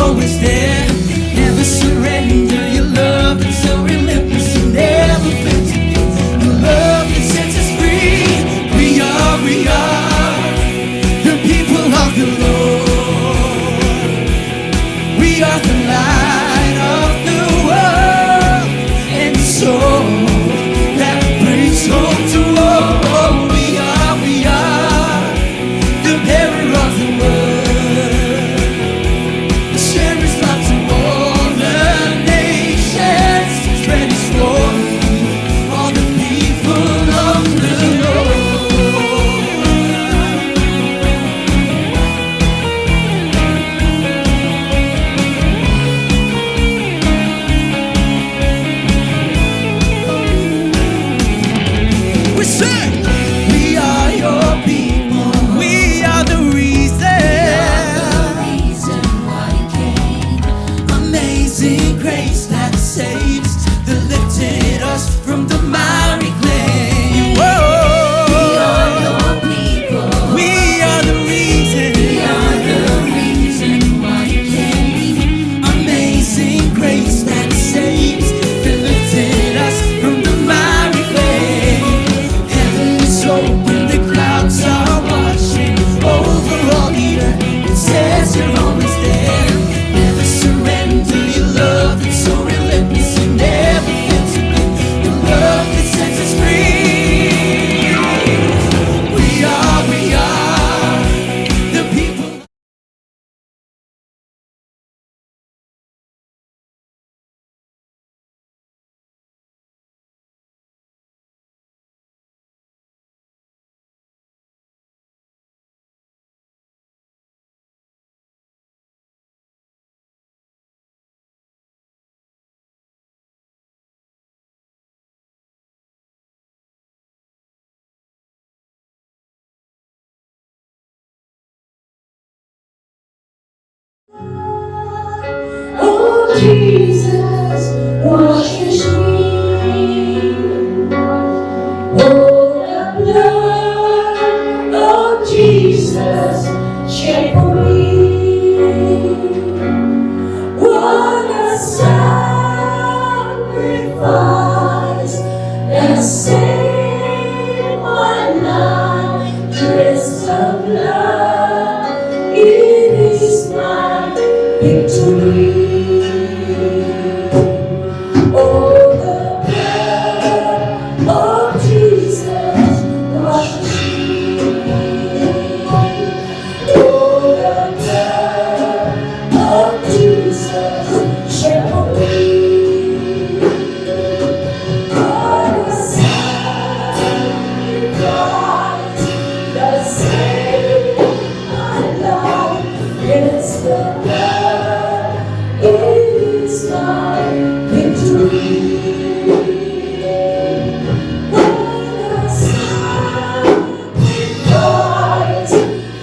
always there. Never surrender, your love is so relentless. You never fail to give. Your love that sets us free. We are the people of the Lord. We are the light of the world, and the soul that brings hope to all. We are the bearer of the word. The sheriff's love to all the nations, spread His glory, all the people of the Lord. We say, we are your people. We are the reason why you came. Amazing grace that saves, that lifted us from the miry clay. Whoa. We are your people. We are the reason. We are the reason why you came. Amazing grace that saves, that lifted us from the miry clay. Heaven is open, the clouds are washing over all the earth. It says you're always there. Never surrender, your love is so relentless. You never fail to give. Your love that sets us free. We are the people. Oh Jesus, wash me. Oh, the blood of Jesus, shed for me. What a sacrifice that saved my life. Dressed of blood, it is my victory. Oh, the blood of Jesus washes me. Oh, the blood of Jesus shed for me. What a sacrifice that saved my life. Yes, the blood is my victory. What a sacrifice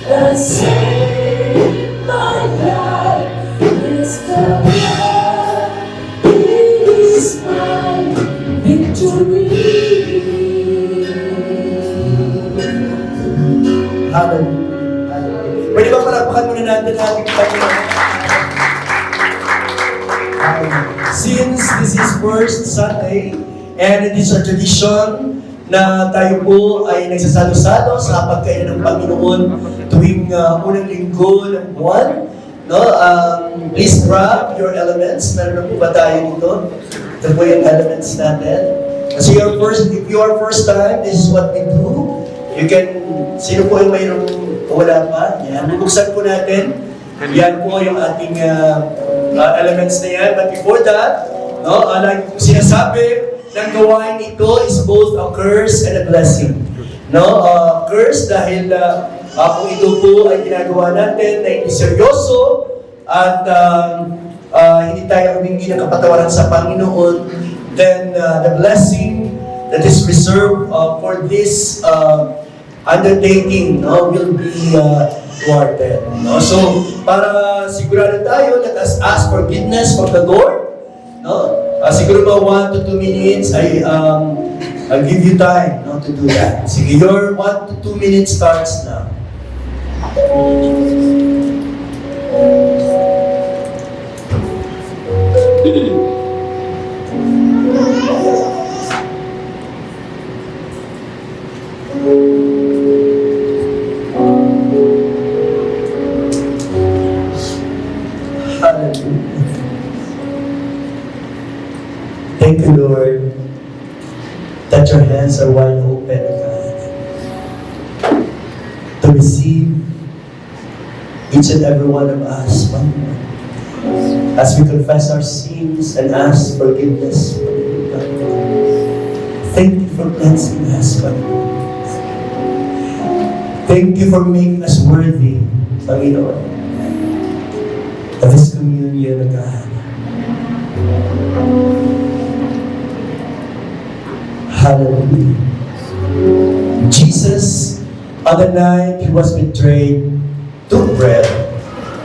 that saved my life. Yes, the blood is my victory. Hallelujah. Pwede ba parapakan muna natin ating Panginoon? Since this is first Sunday, and it is a tradition na tayo po ay nagsasalo-salo sa pagkainan ng Panginoon tuwing unang linggo ng buwan. No? Please grab your elements. Meron na po ba tayo dito? Ito po yung elements natin. Kasi if you are first time, this is what we do. You can, sino po yung mayroong wala pa? Yan. Bubuksan po natin. Yan po yung ating elements na yan. But before that, no, like kung sinasabi, ng gawain ito is both a curse and a blessing. No, curse dahil kung ito po ay ginagawa natin na hindi seryoso at hindi tayo humingi ng kapatawaran sa Panginoon, then the blessing that is reserved for this undertaking, no, will be thwarted. No? So, para sigurado tayo, let us ask forgiveness from the Lord. No? Siguro mga 1 to 2 minutes, I'll give you time, no, to do that. Sige, your 1 to 2 minutes starts now. Hallelujah. Thank you, Lord, that your hands are wide open, God, to receive each and every one of us, Panginoon, as we confess our sins and ask forgiveness, Panginoon. Thank you for cleansing us, Panginoon. Thank you for making us worthy, Panginoon, of this communion, God. Hallelujah. Jesus, on the night he was betrayed, took bread,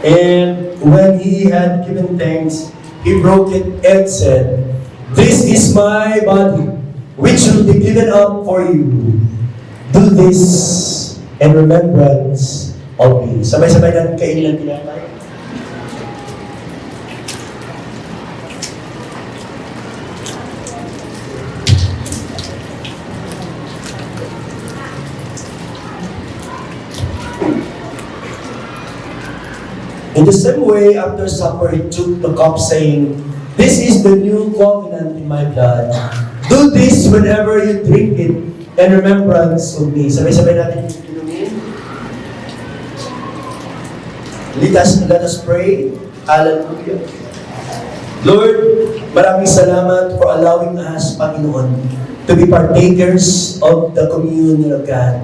and when he had given thanks, he broke it and said, "This is my body, which will be given up for you. Do this in remembrance of me." Sabay-sabay natin kainin ng tinapay. In the same way, after supper, he took the cup, saying, "This is the new covenant in my blood. Do this whenever you drink it in remembrance of me." Sabay-sabay natin inumin. Let us pray. Hallelujah. Lord, maraming salamat for allowing us, Panginoon, to be partakers of the communion of God.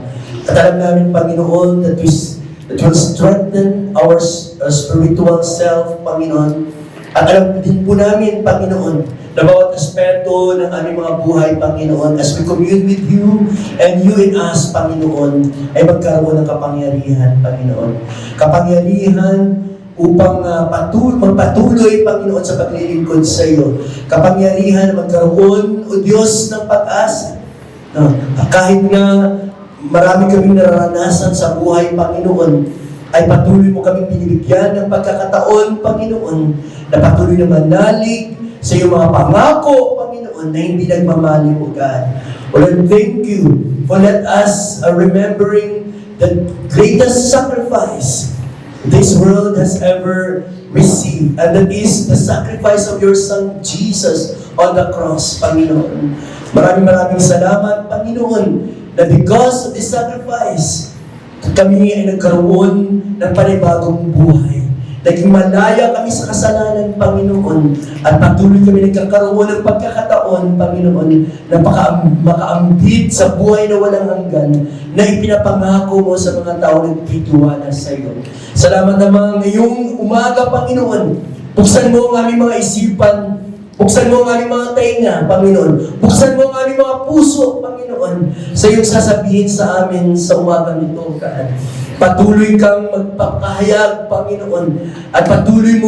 At alam namin, Panginoon, that will strengthen our spiritual self, Panginoon. At alam din po namin, Panginoon, na bawat aspeto ng aming mga buhay, Panginoon, as we commune with you and you in us, Panginoon, ay magkaroon ng kapangyarihan, Panginoon. Kapangyarihan upang magpatuloy, Panginoon, sa paglilingkod sa iyo. Kapangyarihan na magkaroon, O Diyos, ng pag-asa. Kahit na marami kaming nararanasan sa buhay, Panginoon, ay patuloy mo kaming binibigyan ng pagkakataon, Panginoon, na patuloy na manalig sa iyong mga pangako, Panginoon, na hindi nagmamaliw, O God. Lord, thank you for let us remembering the greatest sacrifice this world has ever received, and that is the sacrifice of your Son, Jesus, on the cross, Panginoon. Maraming salamat, Panginoon, na because of this sacrifice, kami ay nagkaroon ng panibagong buhay. Naging malaya kami sa kasalanan, Panginoon, at patuloy kami nagkakaroon ng pagkakataon, Panginoon, na makaambit sa buhay na walang hanggan, na ipinapangako mo sa mga tao na nagtitiwala sa iyo. Salamat naman ngayong umaga, Panginoon. Buksan mo ang aming mga isipan, buksan mo ang aming mga tainga, Panginoon. Buksan mo ang aming mga puso, Panginoon, sa iyong sasabihin sa amin sa umaga nito, God. Patuloy kang magpapahayag, Panginoon, at patuloy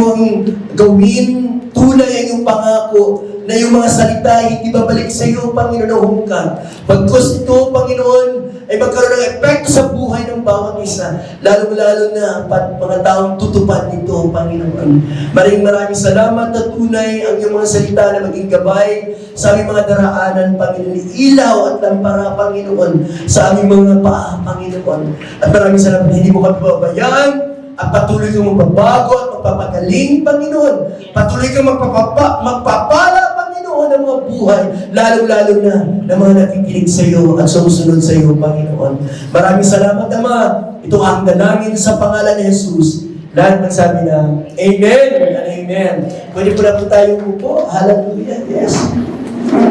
mong gawin tunay ang iyong pangako na yung mga salita hindi babalik sa iyo, Panginoon, na hungkag. Pagkos ito, Panginoon, ay magkaroon ng epekto sa buhay ng bawat isa, lalo-lalo na mga taong tutupad nito, Panginoon. Maraming salamat na tunay ang iyong mga salita na maging gabay sa aming mga daraanan, Panginoon. Ilaw at lampara, Panginoon, sa aming mga paa, Panginoon. At maraming salamat na hindi mo kami babayaan, at patuloy kang magbabago at magpapagaling, Panginoon. Patuloy kang magpapala, Panginoon, ng mga buhay, lalo-lalo na ng mga nakikinig sa iyo at sumusunod sa iyo, Panginoon. Maraming salamat, Ama. Ito ang dalangin sa pangalan ni Jesus. Lahat magsabi na, Amen and Amen. Pwede po na po tayo upo. Hallelujah. Yes.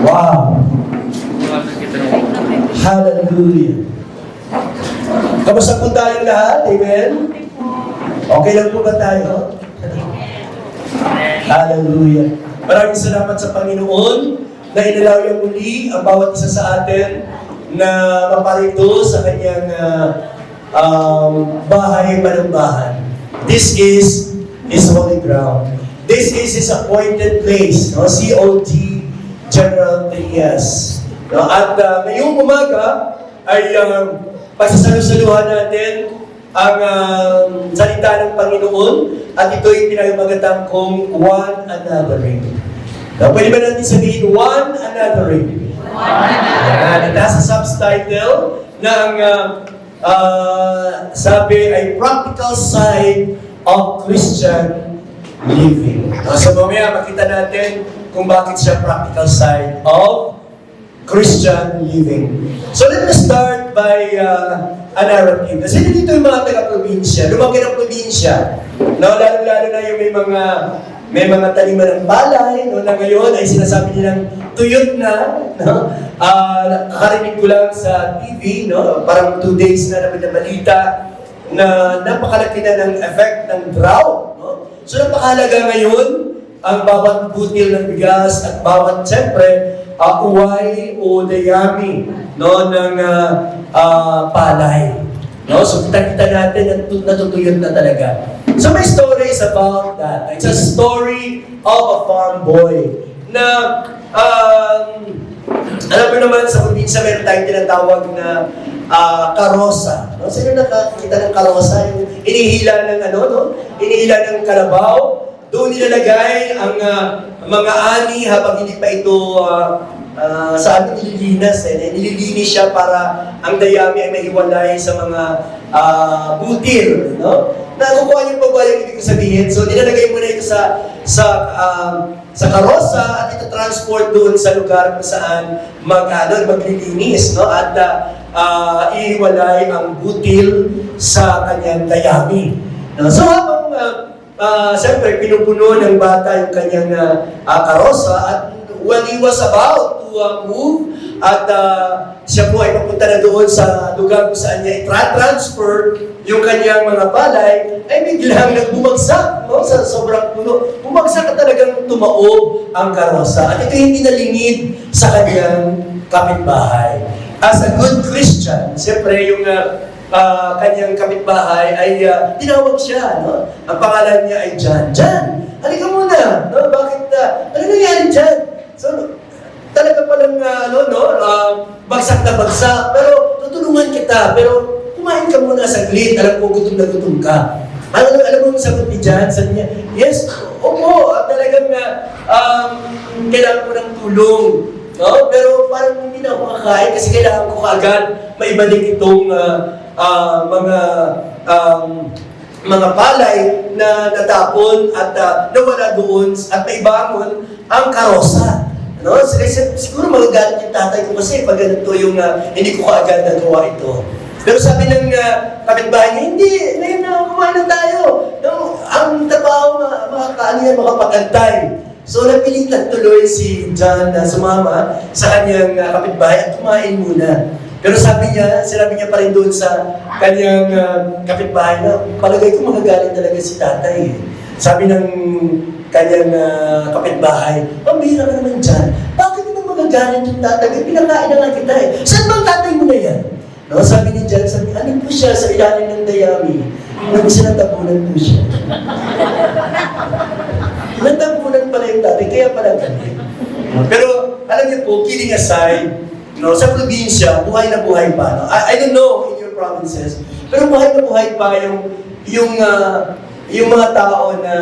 Wow. Hallelujah. Kamusta po tayong lahat? Amen? Okay lang po ba tayo? Hallelujah. Maraming salamat sa Panginoon na inalaw niya muli ang bawat isa sa atin na maparito sa kanyang bahay panambahan. This is His holy ground. This is His appointed place. No? COG General Trias. No? At ngayong umaga ay pagsasalusaluhan natin ang salita ng Panginoon at ito'y pinagmagatang kong one anothering. Now, pwede ba natin sabihin one anothering? Yan, nasa subtitle ng sabi ay practical side of Christian living. So mamaya makita natin kung bakit siya practical side of Christian living. So let me start by a narrative. Kasi dito yung mga taga-probinsya, lumaki ng probinsya. No, lalo-lalo na yung may mga taniman ng palay, no, na ngayon ay sinasabi nilang tuyot na, no? Nakarinig ko lang sa TV, no, parang 2 days na balita na napakalaki na ng effect ng drought, no? So napakahalaga ngayon ang bawat butil ng bigas at bawat, siyempre, uway o dayami, no, ng palay. No? So kita natin natutuyot na talaga. So my story is about that. It's a story of a farm boy na alam mo naman sa probinsya meron tayong tinatawag na karosa. No? Sino nakakita ng karosa? Yung inihila ng inihila ng kalabaw. Doon nilalagay ang mga ani habang hindi pa ito sa amin nililinas. Nililinis siya para ang dayami ay mahiwalay sa mga butil. No? Nakukuha niyo pa ba yung ibig ko sabihin? So nilalagay mo na ito sa karosa at ito transport doon sa lugar kung saan maglilinis. No? At ihiwalay ang butil sa kanyang dayami. No? So habang siyempre, pinupuno ng bata yung kanyang karosa at when he was about to move at siya po ay papunta na doon sa lugar kung saan niya i-transfer yung kanyang mga palay, ay biglang nagbumagsak, no? Sa sobrang puno. Bumagsak at talagang tumaob ang karosa. At ito hindi nalingid sa kanyang kapitbahay. As a good Christian, siyempre yung kanyang kapitbahay ay tinawag siya, no? Ang pangalan niya ay John. John, halika muna, no? Bakit, ano nangyari dyan? So, talaga palang, bagsak na bagsak, pero tutulungan kita, pero kumain ka muna saglit, alam ko gutom na gutom ka. Alam mo yung sagot ni John? Sabi niya, yes, opo, talagang kailangan ko ng tulong. No? Pero parang hindi na ako makakain kasi kailangan ko kaagad maibalik itong mga palay na natapon at nawala doon at naibangon ang karosa. No? Siguro magagalit yung tatay ko kasi pag ganito yung hindi ko kaagad nagawa ito. Pero sabi ng kapitbahay niya, hindi, ngayon na kumain na tayo. No? Ang trabaho makapag-antay. So napilitan tuloy si John na sumama sa kanyang kapitbahay at kumain muna. Pero sinabi niya pa rin doon sa kanyang kapitbahay na palagay ko magagalit talaga si tatay. Sabi ng kanyang kapitbahay, pambihira ka naman dyan, bakit naman magagalit yung tatay? Pinakain na nga kita eh. Saan bang tatay mo na yan? No, sabi ni John, ano po siya sa ilalim ng dayami? Sinatabunan po siya. Natabunan pala yung tatay, kaya pala ganyan. Pero alam niyo po, kidding aside, no, sa probinsya, buhay na buhay pa. No? I don't know in your provinces, pero buhay na buhay pa yung mga tao na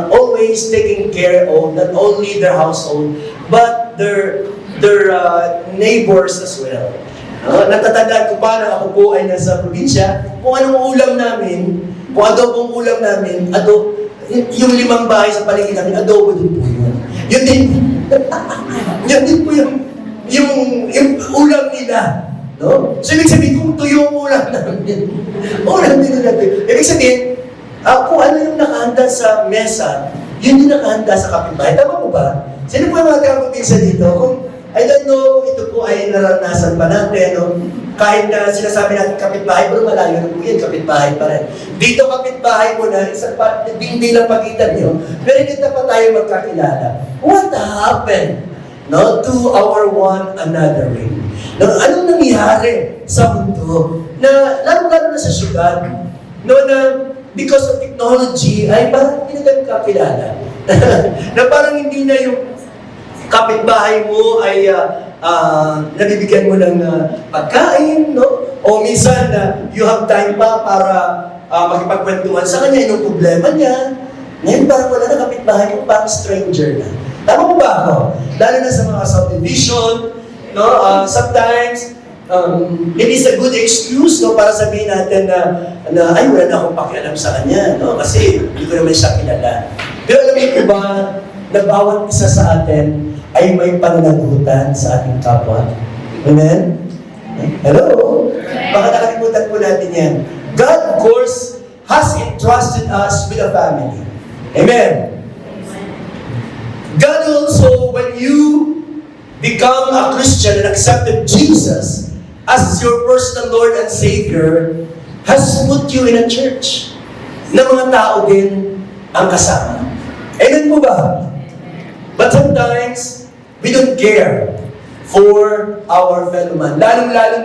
always taking care of not only their household, but their neighbors as well. Natatandaan ko pa na ako po ay nasa probinsya, kung anong ulam namin, kung adobong ulam namin, yung 5 bahay sa paligid namin, adobo din po yun. Yun din po yung ulam nila. No? So, ibig sabihin, kung tuyo ang ulam namin, ulam din nila. Ibig sabihin, kung ano yung nakahanda sa mesa, yun yung nakahanda sa kapitbahay. Tama mo ba? Sino po yung mga kapitbahay dito? Kung, I don't know kung ito po ay naranasan pa natin, no? Kahit na sinasabi natin kapitbahay, pero malayo na po yan, kapitbahay pa rin. Dito kapitbahay mo na, hindi lang pagitan nyo, pero hindi na pa tayo magkakilala. What happened? No, to our one another. No, anong nangyari sa mundo na lalo-lalo na sa syudad, no, na because of technology ay parang hindi na kakilala. Na parang hindi na yung kapitbahay mo ay nabibigyan mo ng pagkain, no? O minsan, you have time pa para makipagkwentuhan sa kanya, yung problema niya. Ngayon parang wala na kapitbahay mo, parang stranger na. Tama mo ba ako? Lalo na sa mga subdivision, no? Sometimes, it is a good excuse, no, para sabihin natin na ay, wala na akong pakialam sa kanya, no? Kasi hindi ko naman siya kilala. Pero alam mo ba, na bawat isa sa atin ay may pananagutan sa ating kapwa. Amen? Hello? Baka nakalimutan po natin yan. God, of course, has entrusted us with a family. Amen? God also, when you become a Christian and accepted Jesus as your personal Lord and Savior, has put you in a church na mga tao din ang kasama. Amen po ba? But sometimes, we don't care for our fellow man. Lalong-lalo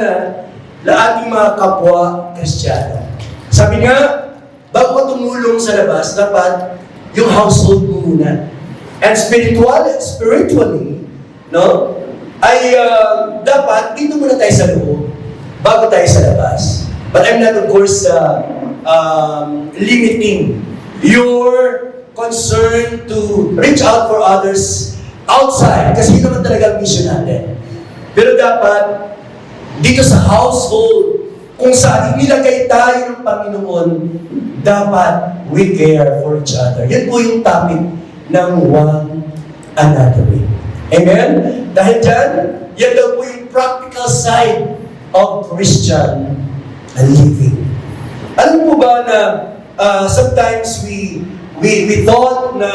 na ating mga kapwa Kristiyano. Sabi nga, bago ka tumulong sa labas, dapat yung household mo muna. And spiritually, no, ay dapat dito muna tayo sa loob bago tayo sa labas. But I'm not, of course, limiting your concern to reach out for others outside, kasi yun naman talaga ang mission natin. Pero dapat, dito sa household, kung saan inilagay tayo ng Panginoon, dapat we care for each other. Yan po yung topic ng one another. Amen? Dahil dyan, yan daw po yung practical side of Christian living. Alam po ba na sometimes we thought na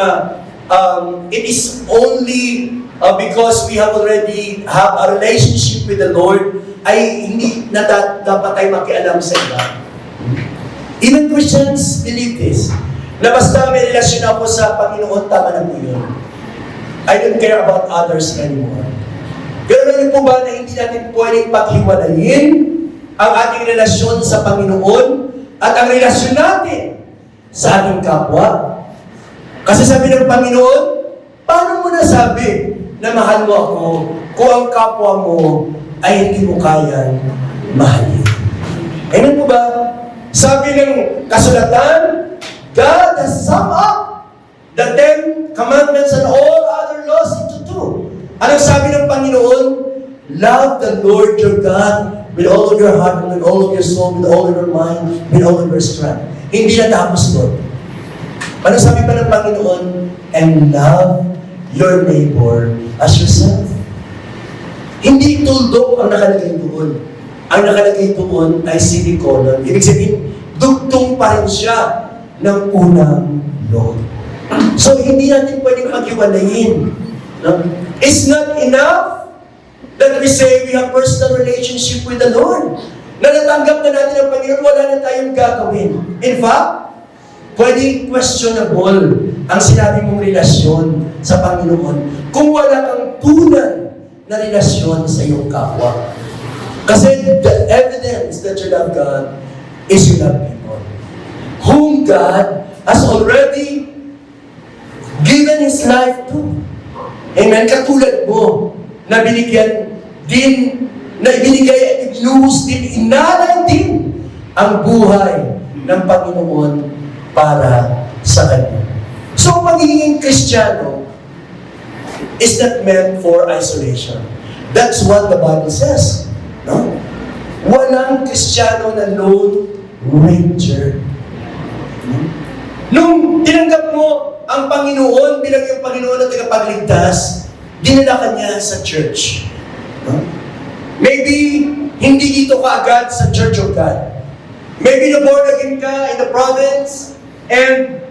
it is only because we have already have a relationship with the Lord ay hindi na dapat tayo makialam sa iba. Even Christians believe this, na basta may relasyon ako sa Panginoon, tama na po yun. I don't care about others anymore. Pero alam po ba na hindi natin pwedeng paghiwalayin ang ating relasyon sa Panginoon at ang relasyon natin sa ating kapwa? Kasi sabi ng Panginoon, paano mo nasabi na mahal mo ako kung ang kapwa mo ay hindi mo kayang mahalin? Amen po ba? Sabi ng kasulatan, God has summed up the 10 commandments and all other laws into 2. Anong sabi ng Panginoon? Love the Lord your God with all of your heart and with all of your soul, with all of your mind, with all of your strength. Hindi na tapos doon. Ano sabi pa ng Panginoon? And love your neighbor as yourself. Hindi tuldok ang nakalagay doon. Ang nakalagay doon ay semicolon. Ibig sabihin, dugtong pa rin siya ng unang law. So, hindi natin pwedeng maghiwalayin. No? It's not enough that we say we have personal relationship with the Lord. Na natanggap na natin ang Panginoon, wala na tayong gagawin. In fact, pwede questionable ang sinabi mong relasyon sa Panginoon kung wala kang tunay na relasyon sa iyong kapwa. Kasi the evidence that you love God is you love people whom God has already given His life to. Amen? Katulad mo na binigyan din, na ibinigay at ibinuhos din, inalay din ang buhay ng Panginoon para sa Kanya. So, magiging Kristiyano is not meant for isolation. That's what the Bible says. No? Walang Kristiyano na lone ranger. Nung tinanggap mo ang Panginoon bilang yung Panginoon na tagapagligtas, dinala ka niya sa church. No? Maybe hindi dito ka agad sa Church of God. Maybe na-born again ka in the province, and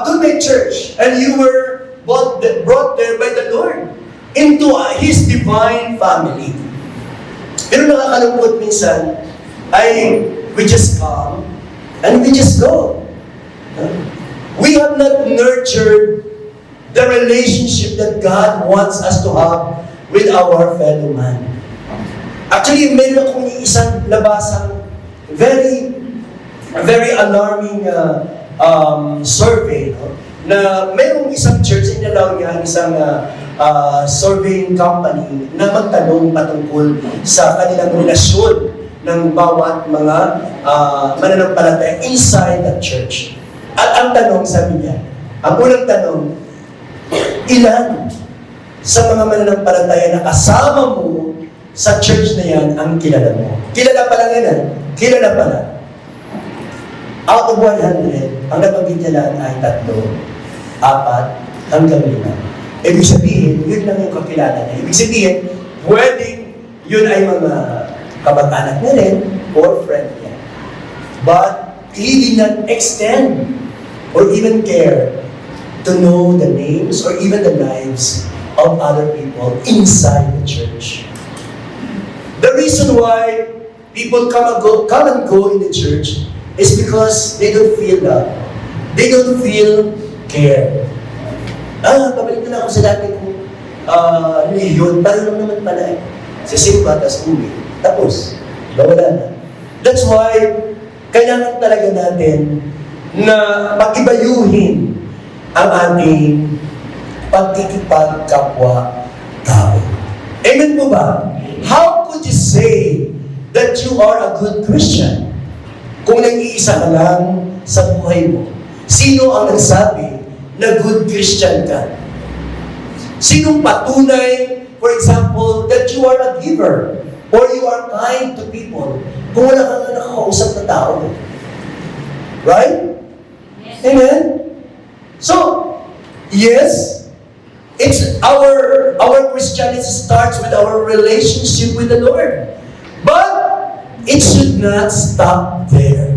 doon may church, and you were brought there by the Lord into His divine family. Pero nakakalungkot minsan, we just come, and we just go. We have not nurtured the relationship that God wants us to have with our fellow man. Actually, meron akong isang nabasang very alarming survey, no? Na mayroong isang church, inalaw niya isang surveying company na magtanong patungkol sa kanilang relasyon ng bawat mga mananampalataya inside the church. At ang tanong, sabi niya, ang unang tanong, ilan sa mga mananampalataya na kasama mo sa church na yan ang kilala mo? Kilala pa lang yan, kilala pa lang. Out of 100, ang nabanggit niya lang ay 3, 4, hanggang 5. Ibig sabihin, yun lang yung kakilala niya. Ibig sabihin, pwedeng yun ay mga kamag-anak niya rin or friend niya. But he did not extend or even care to know the names or even the lives of other people inside the church. The reason why people come and go in the church is because they don't feel love. They don't feel care. Pabalik na ako sa dati kong reliyon. Paano naman pala eh. Sa simba, tas uwi. Tapos, wala na. That's why, kailangan talaga natin na pag-ibayuhin ang ating pagkikipagkapwa-tao. Amen po ba? How could you say that you are a good Christian kung nag-iisa ka lang sa buhay mo? Sino ang nagsabi na good Christian ka? Sinong patunay, for example, that you are a giver or you are kind to people kung wala kang nakakausap na tao? Right? Amen? So, yes, it's our Christianity starts with our relationship with the Lord. But it should not stop there.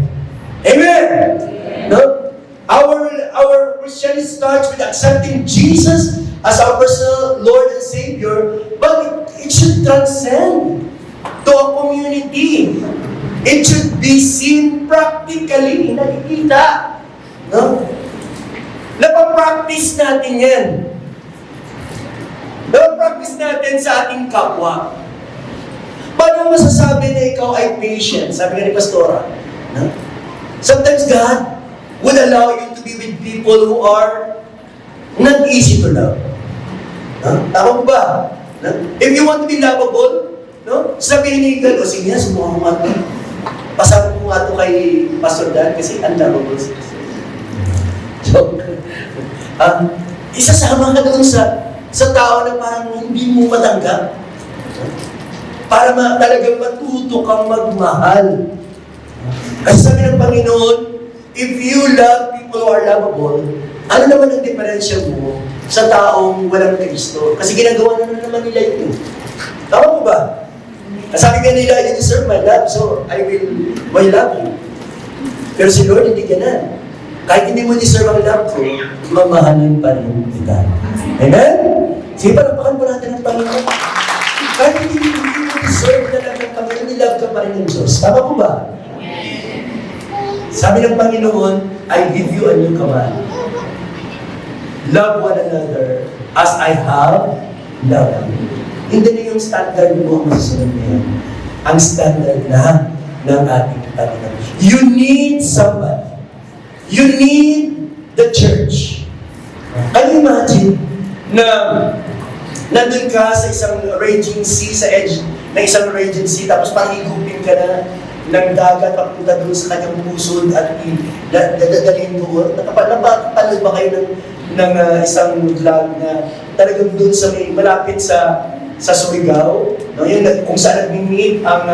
Amen? No? Our Christianity starts with accepting Jesus as our personal Lord and Savior, but it should transcend to a community. It should be seen practically, nakikita. No? Napapractice natin yan. Napapractice natin sa ating kapwa. Paano masasabi na ikaw ay patient? Sabi nga ni Pastora. No? Sometimes God would allow you to be with people who are not easy to love. No? Tama mo ba? No? If you want to be lovable, no? Sabihin ni God, sige na, sumuha mo nga ito. Pasabi mo nga ito kay Pastor Dan kasi unlovable. Joke. Isasama ka doon sa tao na parang hindi mo matanggap. Para talagang matuto kang magmahal. Kasi sabi ng Panginoon, if you love people who are lovable, ano naman ang diferensya mo sa taong walang Kristo? Kasi ginagawa na naman nila yun. Tama mo ba? Sabi nga nila, you deserve my love, so I will love you. Pero si Lord, hindi ganun. Kahit hindi mo deserve ang love ko, mamahalin pa rin kita. Amen? Sige, palapakan po natin ang Panginoon. Kahit hindi mo deserve na lang ng Panginoon, nilove ka pa rin ng Diyos. Tama po ba? Sabi ng Panginoon, I give you a new command. Love one another as I have loved you. Hindi na yung standard mo ang masusunod na yan. Ang standard na ng ating Panginoon. You need somebody. You need the church. Can you imagine na nandun ka sa isang raging sea, sa edge ng isang raging sea, tapos parang higupin ka na ng dagat papunta doon sa kanyang pusod at dadalhin doon. Napapanood ba kayo ng isang vlog na talagang doon sa may malapit sa Surigao, no? Kung saan nag-meet ang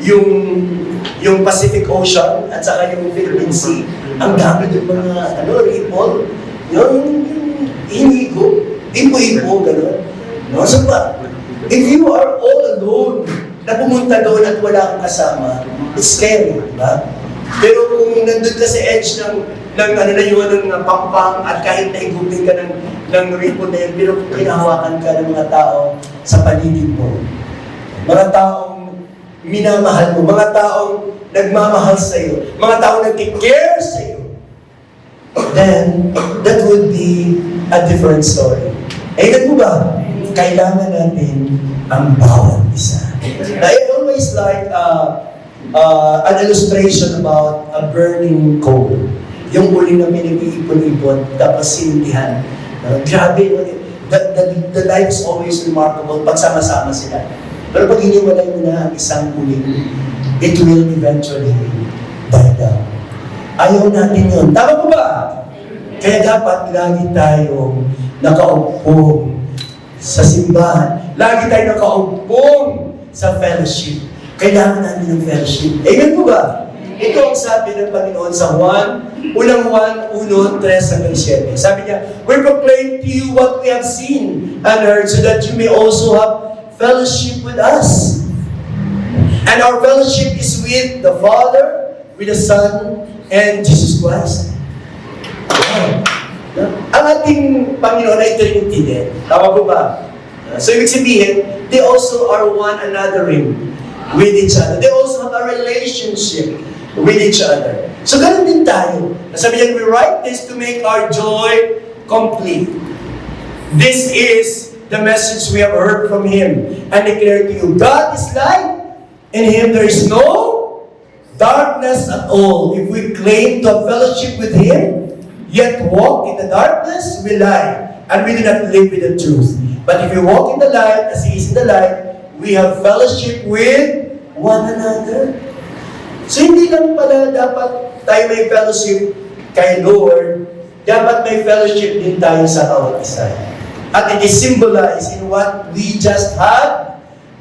yung Pacific Ocean at saka yung Philippine Sea. Ang dami doon mga ripple, yung hinigo, ipo-ipo, gano'n. No? So ba, if you are all alone, na pumunta doon at wala kang kasama, it's scary, diba? Pero kung nandun ka sa edge ng pampang at kahit naigupin ka ng ripple na yun, pero kung kinahawakan ka ng mga tao sa paligid mo, mga taong minamahal mo, mga taong nagmamahal sa iyo, mga taong nag-care sa iyo, then that would be a different story. Amen po ba? Kailangan natin ang bawat isa. I always like an illustration about a burning coal. Yung uli na pinag-iipon-ipon, tapos sindihan. Grabe, the life is always remarkable pag sama-sama sila. Pero pag hiniwalay mo na ang isang uling, it will eventually die down. Ayaw natin yun. Tama po ba? Kaya dapat lagi tayong nakaupo sa simbahan. Lagi tayong nakaupo sa fellowship. Kailangan natin ng fellowship. Amen po ba? Ito ang sabi ng Panginoon sa Juan, unang Juan 1:3-7. Sabi niya, we proclaim to you what we have seen and heard so that you may also have fellowship with us. And our fellowship is with the Father, with the Son, and Jesus Christ. Ang ating Panginoon ay Trinity din. Tama po ba? So, ibig sabihin, they also are one another with each other. They also have a relationship with each other. So, ganun din tayo. Sabi niya, we write this to make our joy complete. This is the message we have heard from Him and declare to you. God is light. In Him there is no darkness at all. If we claim to have fellowship with Him, yet walk in the darkness, we lie, and we do not live with the truth. But if we walk in the light, as He is in the light, we have fellowship with one another. So hindi lang pala dapat tayo may fellowship kay Lord, dapat may fellowship din tayo sa bawat isa. At it is symbolized in what we just had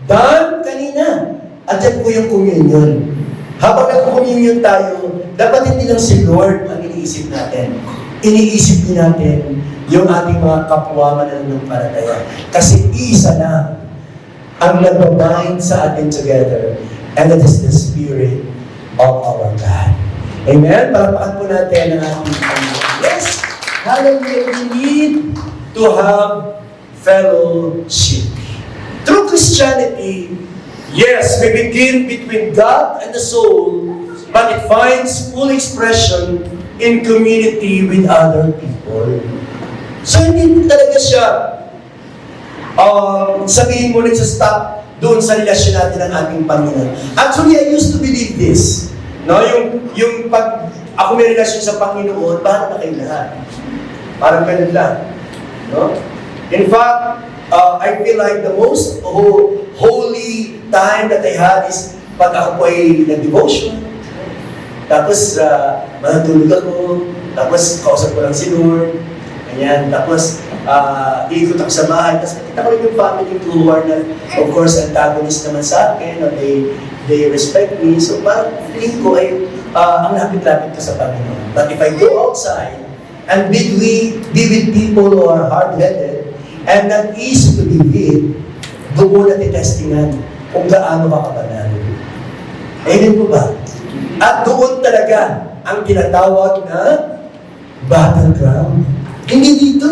done kanina. At yan po yung communion. Habang nag-communion tayo, dapat hindi lang si Lord ang iniisip natin. Iniisip din natin yung ating mga kapwa mananampalataya. Kasi isa na ang nagbabind sa atin together. And that is the Spirit of our God. Amen? Parapakan po natin ang ating Panginoon. Yes! Hallelujah! We need to have fellowship. Through Christianity, yes, we begin between God and the soul, but it finds full expression in community with other people. So, hindi talaga siya sabihin mo nagsastop doon sa relasyon natin ng ating Panginoon. Actually, I used to believe this. No, yung pag ako may relasyon sa Panginoon, paano na kayo lahat? Parang ganun lang. No? In fact, I feel like the most holy time that I had is pag ako po ay nag-devotion. Tapos, matutulog ako. Tapos, kausap ko lang si Lord. Ayan. Tapos, ikot ako sa bahay. Tapos, nakita ko rin yung family ko who are not, of course, antagonist naman sa akin. Or they respect me. So, parang feeling ko ay ang lapit-lapit ka sa Panginoon. But if I go outside and be with people who are hard-headed and not easy to be with, doon natin testingan kung gaano ka kabanal. Amen po ba? At doon talaga ang tinatawag na battleground. Hindi dito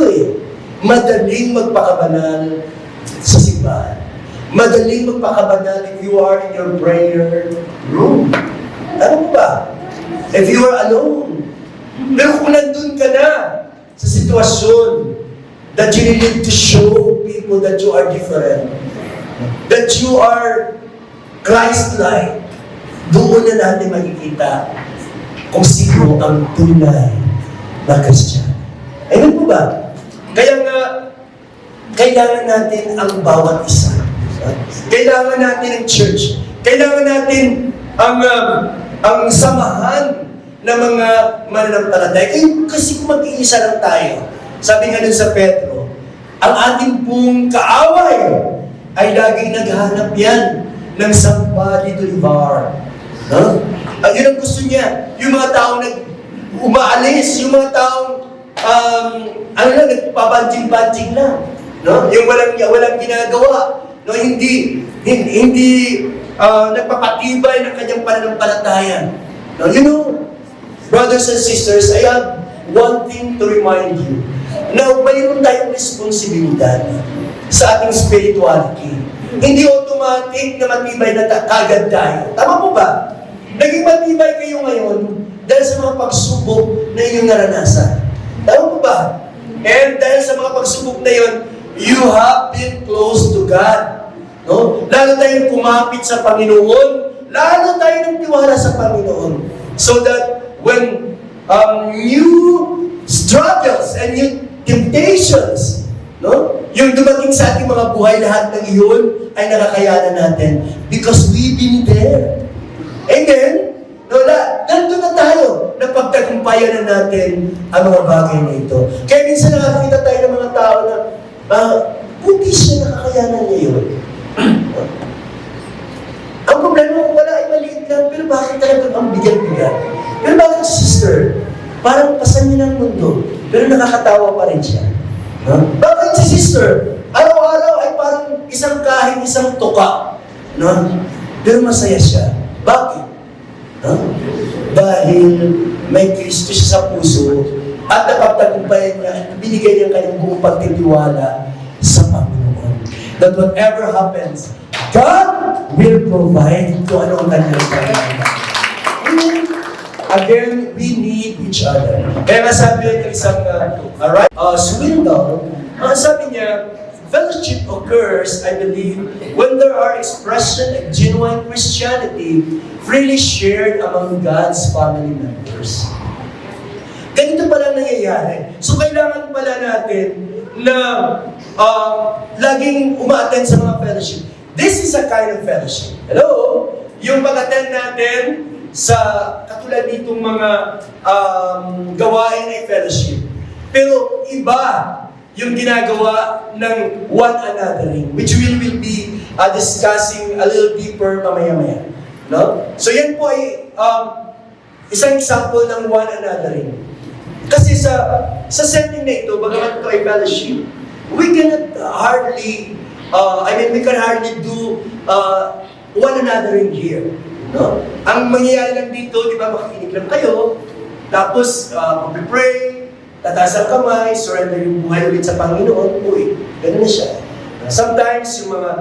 Madaling magpakabanal sa simbahan. Madaling magpakabanal if you are in your prayer room. Ano po ba? If you are alone. Pero kung nandun ka na sa sitwasyon that you need to show people that you are different, that you are Christ-like, doon na natin makikita kung sino ang tunay na Christian. Amen po ba? Kaya nga, kailangan natin ang bawat isa. Kailangan natin ang church. Kailangan natin ang samahan ng mga mananampalataya. Kasi kung mag-iisa lang tayo, sabi nga dun sa Pedro, ang ating pong kaaway ay laging naghahanap yan ng somebody to devour. No? Yun ang gusto niya. Yung mga taong umaalis, yung mga taong nagpabanjing-banjing lang. No? Yung walang ginagawa. No? Hindi nagpapatibay ng kanyang pananampalataya. No? You know, brothers and sisters, I have one thing to remind you. Now, mayroon tayong responsibilidad sa ating spirituality. Hindi automatic na matibay na kagad tayo. Tama po ba? Naging matibay kayo ngayon dahil sa mga pagsubok na inyong naranasan. Tama po ba? And dahil sa mga pagsubok na yun, you have been close to God. No? Lalo tayong kumapit sa Panginoon, lalo tayong nagtiwala sa Panginoon. So that when new struggles and new temptations No? Yung dumating sa ating mga buhay, lahat ng iyon ay nakakayanan natin because we've been there. Amen? No, nandun na tayo. Napagtagumpayan na natin ang mga bagay na ito. Kaya minsan nakakita tayo ng mga tao na buti siya nakakayanan niya yun. Ang problema ko wala ay maliit lang, pero bakit talagang ang bigat-bigat? Pero bakit sister? Parang pasan niya ng mundo, pero nakakatawa pa rin siya. Huh? Bakit si sister? Araw-araw ay parang isang kahit isang tuka. No? Pero masaya siya. Bakit? Huh? Dahil may Kristo siya sa puso at napagtagumpayan niya at binigay niya kanyang buong pagtitiwala sa Panginoon. That whatever happens, God will provide kung ano ang kanyang panginoon. Again, we need each other. Kaya nga sabi ng isang Swindoll, sabi niya, fellowship occurs, I believe, when there are expression of genuine Christianity freely shared among God's family members. Ganito pala nangyayari. So kailangan pala natin na laging uma-attend sa mga fellowship. This is a kind of fellowship. Hello? Yung pag-attend natin sa katulad nitong mga gawain ay fellowship. Pero iba yung ginagawa ng one anothering, which we will be discussing a little deeper mamaya-maya. No? So yan po ay isang example ng one anothering. Kasi sa setting na ito, bagamat ito ay fellowship, we cannot hardly, we can hardly do one anothering here. No? Ang mangyayari lang dito, di ba, makikinig lang kayo, tapos mag-pray, tataas ang kamay, surrender yung buhay ulit sa Panginoon, uy, gano'n na siya. Sometimes, yung mga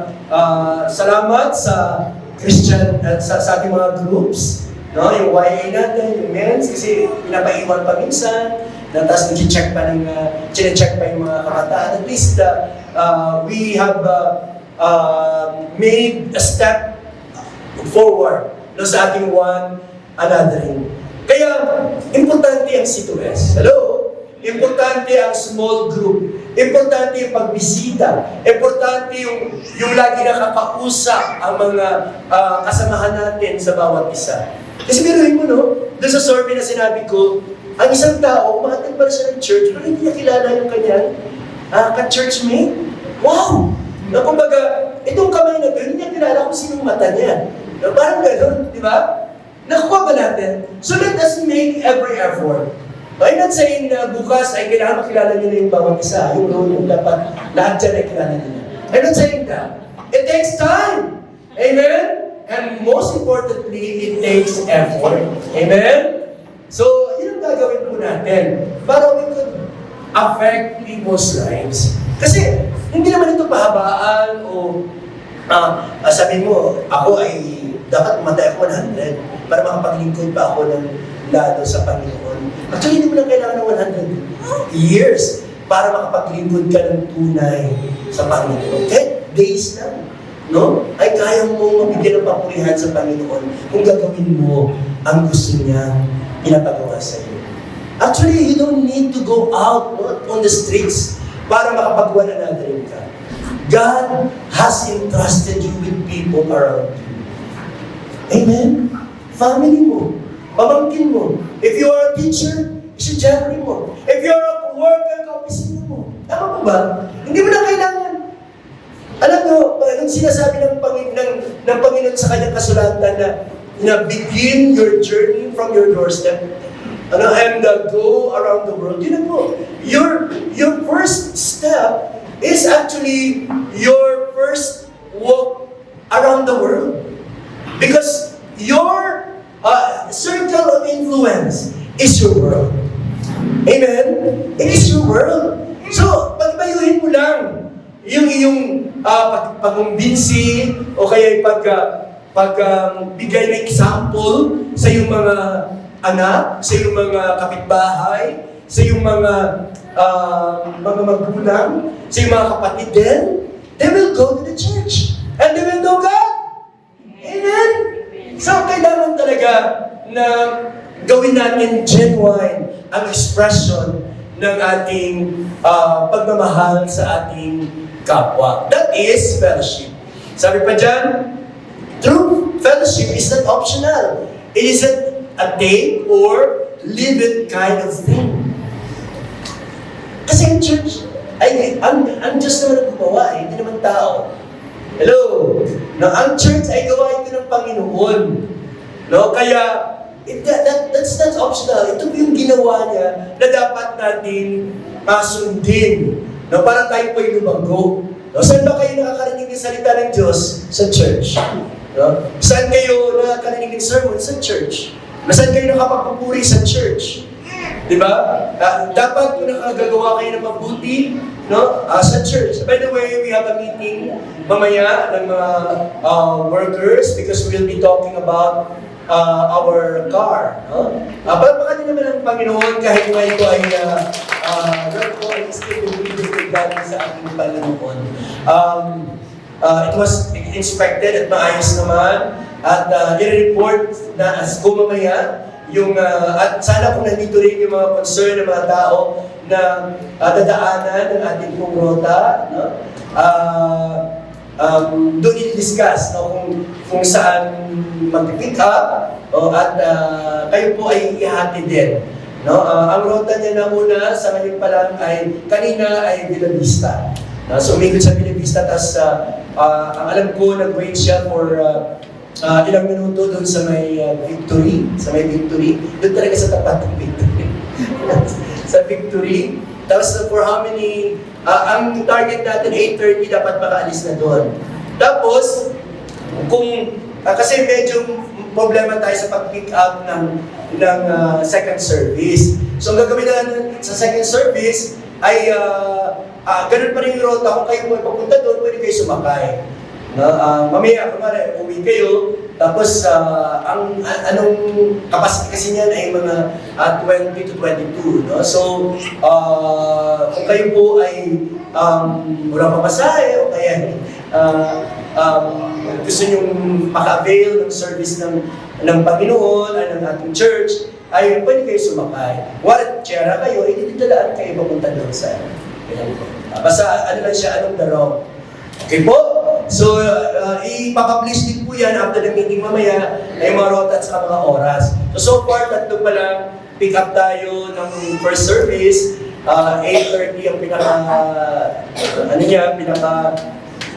salamat sa Christian, sa ating mga groups, no? Yung YA natin, yung men's, kasi pinapaiwan pa minsan, tapos nag-check pa yung mga kabataan. At least, we have made a step forward no, sa ating one anothering. Kaya, importante ang C2S. Hello? Importante ang small group. Importante yung pagbisita. Importante yung lagi nakakausap ang mga kasamahan natin sa bawat isa. Kasi biruin mo, no? Doon sa survey na sinabi ko, ang isang tao, umahatid pa siya ng church, pero hindi niya kilala yung kanyang ka-churchmate. Wow! Na kumbaga, itong kamay na ito, hindi niya kilala kung sinong mata niya. Na parang gano'n, di ba? Nakuha ba natin? So let us make every effort. I'm not saying na bukas ay kailangan makilala niyo na yung bawat isa. Yung role yung dapat lahat dyan ay kilala niyo. I'm not saying that. It takes time. Amen? And most importantly, it takes effort. Amen? So, yun ang gagawin po natin para we could affect people's lives. Kasi, hindi naman ito pahabaan o sabi mo, ako ay dapat umatay ako 100 para makapaglingkod pa ako ng lado sa Panginoon. Actually, hindi mo lang kailangan ng 100 years para makapaglingkod ka ng tunay sa Panginoon. Kahit days lang, no? Ay kaya mo mabigyan ng papurihan sa Panginoon kung gagawin mo ang gusto niya pinapagawa sa iyo. Actually, you don't need to go out on the streets para makapag-one anothering ka. God has entrusted you with people around you. Amen? Family mo, pamangkin mo. If you are a teacher, estudyante mo. If you are a worker, kaopisina mo. Tama po ba? Hindi mo na kailangan. Alam mo, yung sinasabi ng Panginoon sa kanyang kasulatan na begin your journey from your doorstep and go around the world. You know, your first step is actually your first walk around the world. Because your circle of influence is your world. Amen? It is your world. So, pagbayuhin mo lang yung iyong pagkumbinsi o kaya pagbigay ng example sa iyong mga anak, sa iyong mga kapitbahay, sa iyong mga magulang, sa iyong mga kapatid din, they will go to the church. And they will know God. Amen? So, kailangan talaga na gawin natin genuine ang expression ng ating pagmamahal sa ating kapwa. That is fellowship. Sabi pa dyan, true fellowship is not optional. It isn't a take or leave it kind of thing. Kasi ang church, ang Diyos naman ang gumawa, hindi naman tao. Hello? No, ang church ay gawa ito ng Panginoon. No? Kaya, that's not optional. Ito yung ginawa niya na dapat natin masundin. No? Para tayo po'y lumago. No? Saan ba kayo nakakarinig ng salita ng Diyos? Sa church. No? Saan kayo nakakarinig ng sermon? Sa church. Saan kayo nakapagpupuri? Sa church. Diba? Dapat kung nakagagawa kayo ng mabuti, no? Sa church. By the way, we have a meeting mamaya ng mga workers because we'll be talking about our car. No? Baka din naman ang Panginoon kahit ngayon ko ay God ko ay still believing galing sa ating Panginoon. It was inspected at maayos naman at i-report na as mamaya yung at sana kung nandito rin yung mga concern ng mga tao na dadaanan ng ating pong rota, no? Doon i-discuss no? kung saan mag-pick up at kayo po ay ihati din. No? Ang rota niya na una sa ngayon pa lang ay kanina ay Villa Vista. So umikot sa Villa Vista, tapos ang alam ko nag-wait siya for ilang minuto doon sa may Victory, doon talaga sa tapat ng Victory. Sa Victory. Tapos for how many, ang target natin 8:30 dapat makaalis na doon. Tapos, kasi medyo problema tayo sa pag-pick up ng second service. So ang gagawin natin sa second service ay ganun pa rin yung rota. Kung kayo po papunta doon, pwede kayo sumakay. Mamaya, kumari, uwi kayo, tapos anong capacity kasi niyan ay mga 20 to 22. No? So, kung kayo po ay walang pamasahe o kaya gusto nyong maka-avail ng service ng Panginoon ay ng ating church, ay pwede kayo sumakay. Warat tsera kayo, ititidalaan kayo papunta doon sa basta ano lang siya, anong darong. Okay po? So, ipapublish din po yan after the meeting mamaya ay mga rota at saka mga oras. So far, tatlo pa lang, pick up tayo ng first service. 8:30 ang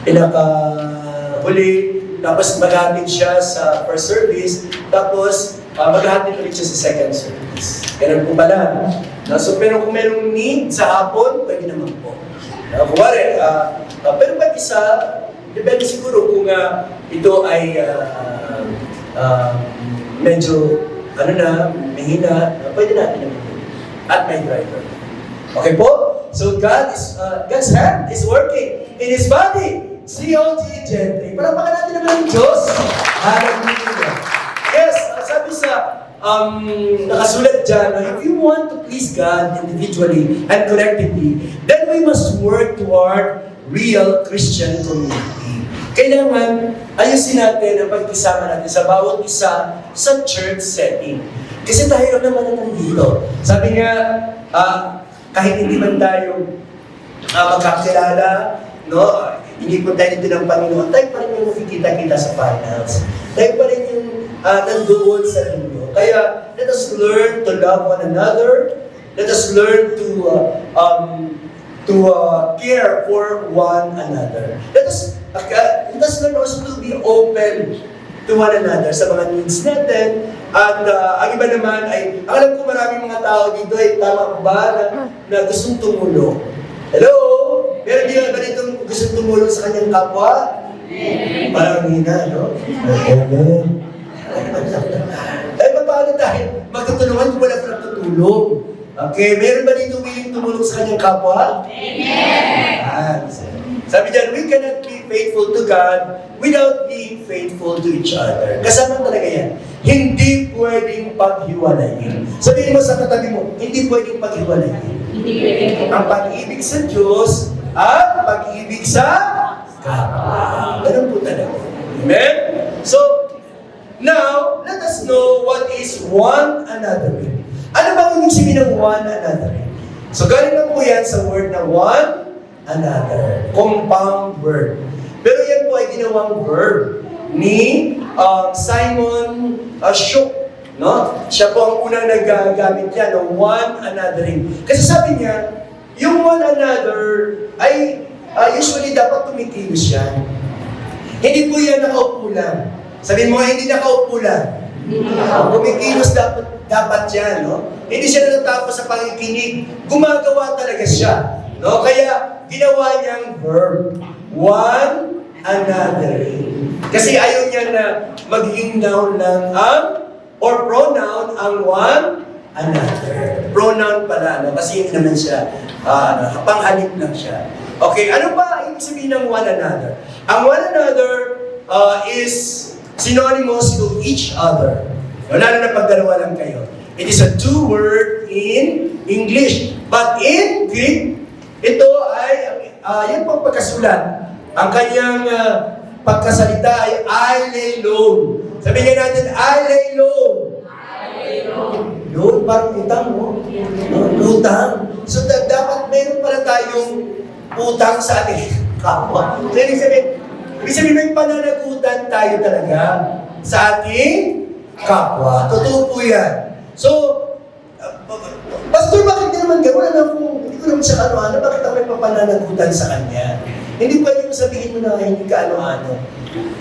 pinaka huli. Tapos maghatid siya sa first service. Tapos maghatid ulit siya sa second service. Ganun po pala. So, pero kung merong need sa hapon, pwede naman po. Kumari, pero pag isa, depende siguro kung ito ay medyo mahina, pwede natin naman. At may driver. Okay po? So God's hand is working in His body. COG Gentry. Palapakan natin naman ang Diyos. Hallelujah. Yes, sabi sa nakasulat dyan, if you want to please God individually and collectively, then we must work toward real Christian community. Kailangan ayusin natin ang pagkisama natin sa bawat isa sa church setting. Kasi tayo naman ang nandito. Sabi nga, kahit hindi man tayo magkakilala, no, hindi po tayo dito ng Panginoon, tayo pa rin yung nakikita-kita sa finals. Tayo pa rin yung nandoon sa inyo. Kaya, let us learn to love one another. Let us learn to care for one another. Let us learn also to be open to one another sa mga needs natin. At ang iba naman ay, alam ko maraming mga tao dito ay tama ba na gustong tumulong. Hello? Meron di ba ditong gustong tumulong sa kanyang kapwa? Parang hina, no? Amen. Ay, paano tayo magtutulungan kung wala pa nagtutulong? Okay, meron ba dito willing tumulong sa kanyang kapwa? Amen. Sabi dyan, we cannot be faithful to God without being faithful to each other. Kasama talaga yan. Hindi pwedeng paghiwalayin. Sabihin mo sa katabi mo, hindi pwedeng paghiwalayin. Ang pag-ibig sa Diyos at pag-ibig sa kapwa. Ganun po talaga. Amen? So, now, let us know what is one another. Ano ba ang ibig sabihin ng one another? So galing lang po yan sa word na one another. Compound word. Pero yan po ay ginawang verb ni Simon Shook. No? Siya po ang unang naggamit niya ng one anothering. Kasi sabi niya, yung one another ay usually dapat tumikilos yan. Hindi po yan nakaupo lang. Sabihin mo, hindi nakaupo lang. Kumikilos dapat yan, no? Hindi siya natatapos sa pakikinig. Gumagawa talaga siya. No? Kaya, ginawa niyang verb. One another. Kasi ayaw niya na magiging noun lang or pronoun ang one another. Pronoun pala, no? Kasi hindi naman siya, panghalip lang siya. Okay, ano ba ibig sabihin ng one another? Ang one another is synonymous to each other. Lalo na pag dalawa lang kayo. It is a two word in English. But in Greek, ito ay, yung pang pagkasulat. Ang kanyang pagkasalita ay I lay low. Sabihin nga natin, I lay low. Loan, parang utang, no? Utang. So, dapat meron pala tayong utang sa ating kapwa. So, ibig sabihin may pananagutan tayo talaga sa ating kapwa. Totoo po yan. So, Pastor, bakit naman gano'n? Hindi ko naman siya ano-ano. Bakit ako may papananagutan sa kanya? Hindi pwede mo sabihin mo na hindi ka ano-ano.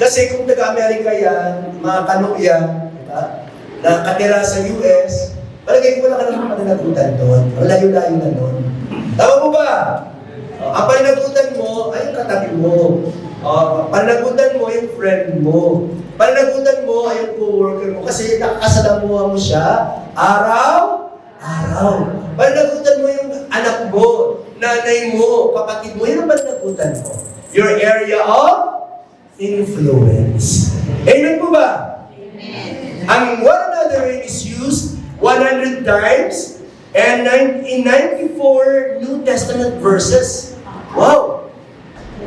Kasi kung taga-Amerika yan, mga kano yan, diba? Na katira sa US, palagay ko wala ka naman pananagutan doon. Layo-layo na doon. Tama mo ba? Ang pananagutan mo ay yung katabi mo. Pananagutan mo yung friend mo. Pananagutan mo ay yung co-worker mo. Kasi nakakasalamuha mo siya araw-araw. Pananagutan mo yung anak mo, nanay mo, kapatid mo. Yun ang pananagutan mo. Your area of influence. Amen po ba? Amen. Ang one another is used 100 times and in 94 New Testament verses. Wow!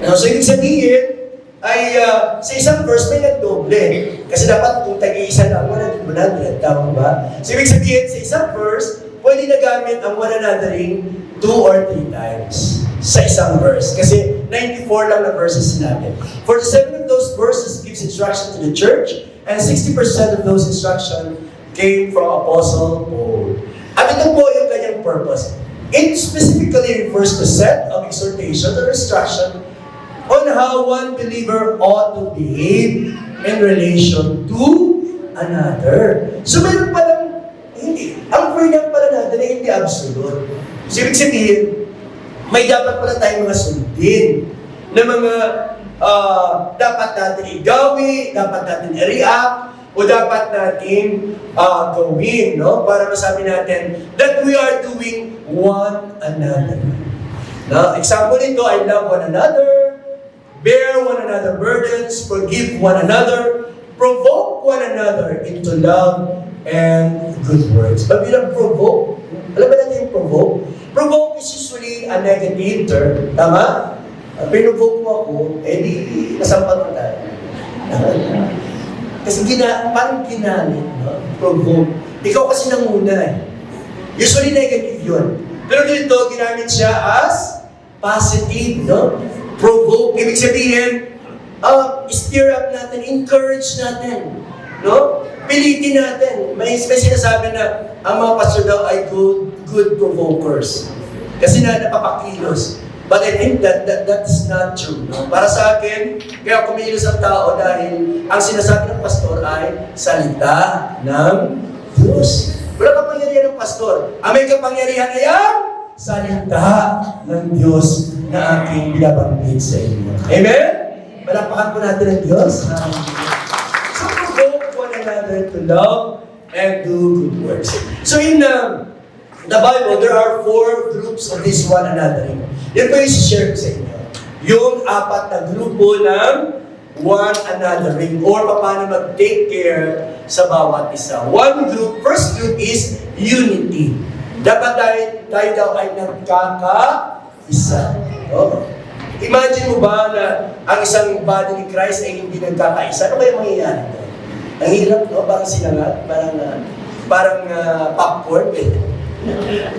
So, ibig sabihin, ay sa isang verse may nagdoble. Kasi dapat kung tag-iisa lang, 100, tama ba? So, ibig sabihin, sa isang verse, pwede nagamit ang one anothering 2 or 3 times sa isang verse. Kasi 94 lang na verses natin. 47 of those verses gives instruction to the church, and 60% of those instruction came from Apostle Paul. At ito po yung kanyang purpose. It specifically refers to set of exhortation or instruction on how one believer ought to behave in relation to another. So meron palang, ang freedom pala natin ay hindi absolute. So ibig sabihin, may dapat pala tayong mga sundin na mga dapat natin igawi, dapat natin i-react, o dapat natin gawin, no? Para masabi natin that we are doing one another. No? Example nito, I love one another, bear one another burdens, forgive one another, provoke one another into love and good works. Pag bilang provoke, alam ba natin yung provoke? Provoke is usually a negative term. Tama? Pinuvoke mo ako, di nasampan mo tayo. Kasi parang ginamit, no? Provoke. Ikaw kasi nanguna eh. Usually negative yun. Pero dito, ginamit siya as positive, no? Provoke. Ibig sabihin, stir up natin, encourage natin, no? Pilitin natin. May sinasabi na ang mga pastor daw ay good provokers. Kasi napapakilos. But I think that's not true. No? Para sa akin, kaya kumilos ang tao dahil ang sinasabi ng pastor ay salita ng Diyos. Wala kapangyarihan ng pastor. Ang may kapangyarihan ay ang salita ng Diyos na aking binabanggit sa inyo. Amen? Malapakan po natin ang Diyos. So, provoke one another to love and do good works. So in the Bible, there are 4 groups of this one another. Yan po yung share ko sa inyo. Yung 4 na grupo ng one another or paano mag-take care sa bawat isa. First group is unity. Dapat tayo daw ay nagkakaisa. Oh. Imagine mo ba na ang isang body ni Christ ay hindi nagkakaisa? Ano kaya mangyayari doon? Ang hirap, no? Parang sinangat, parang popcorn.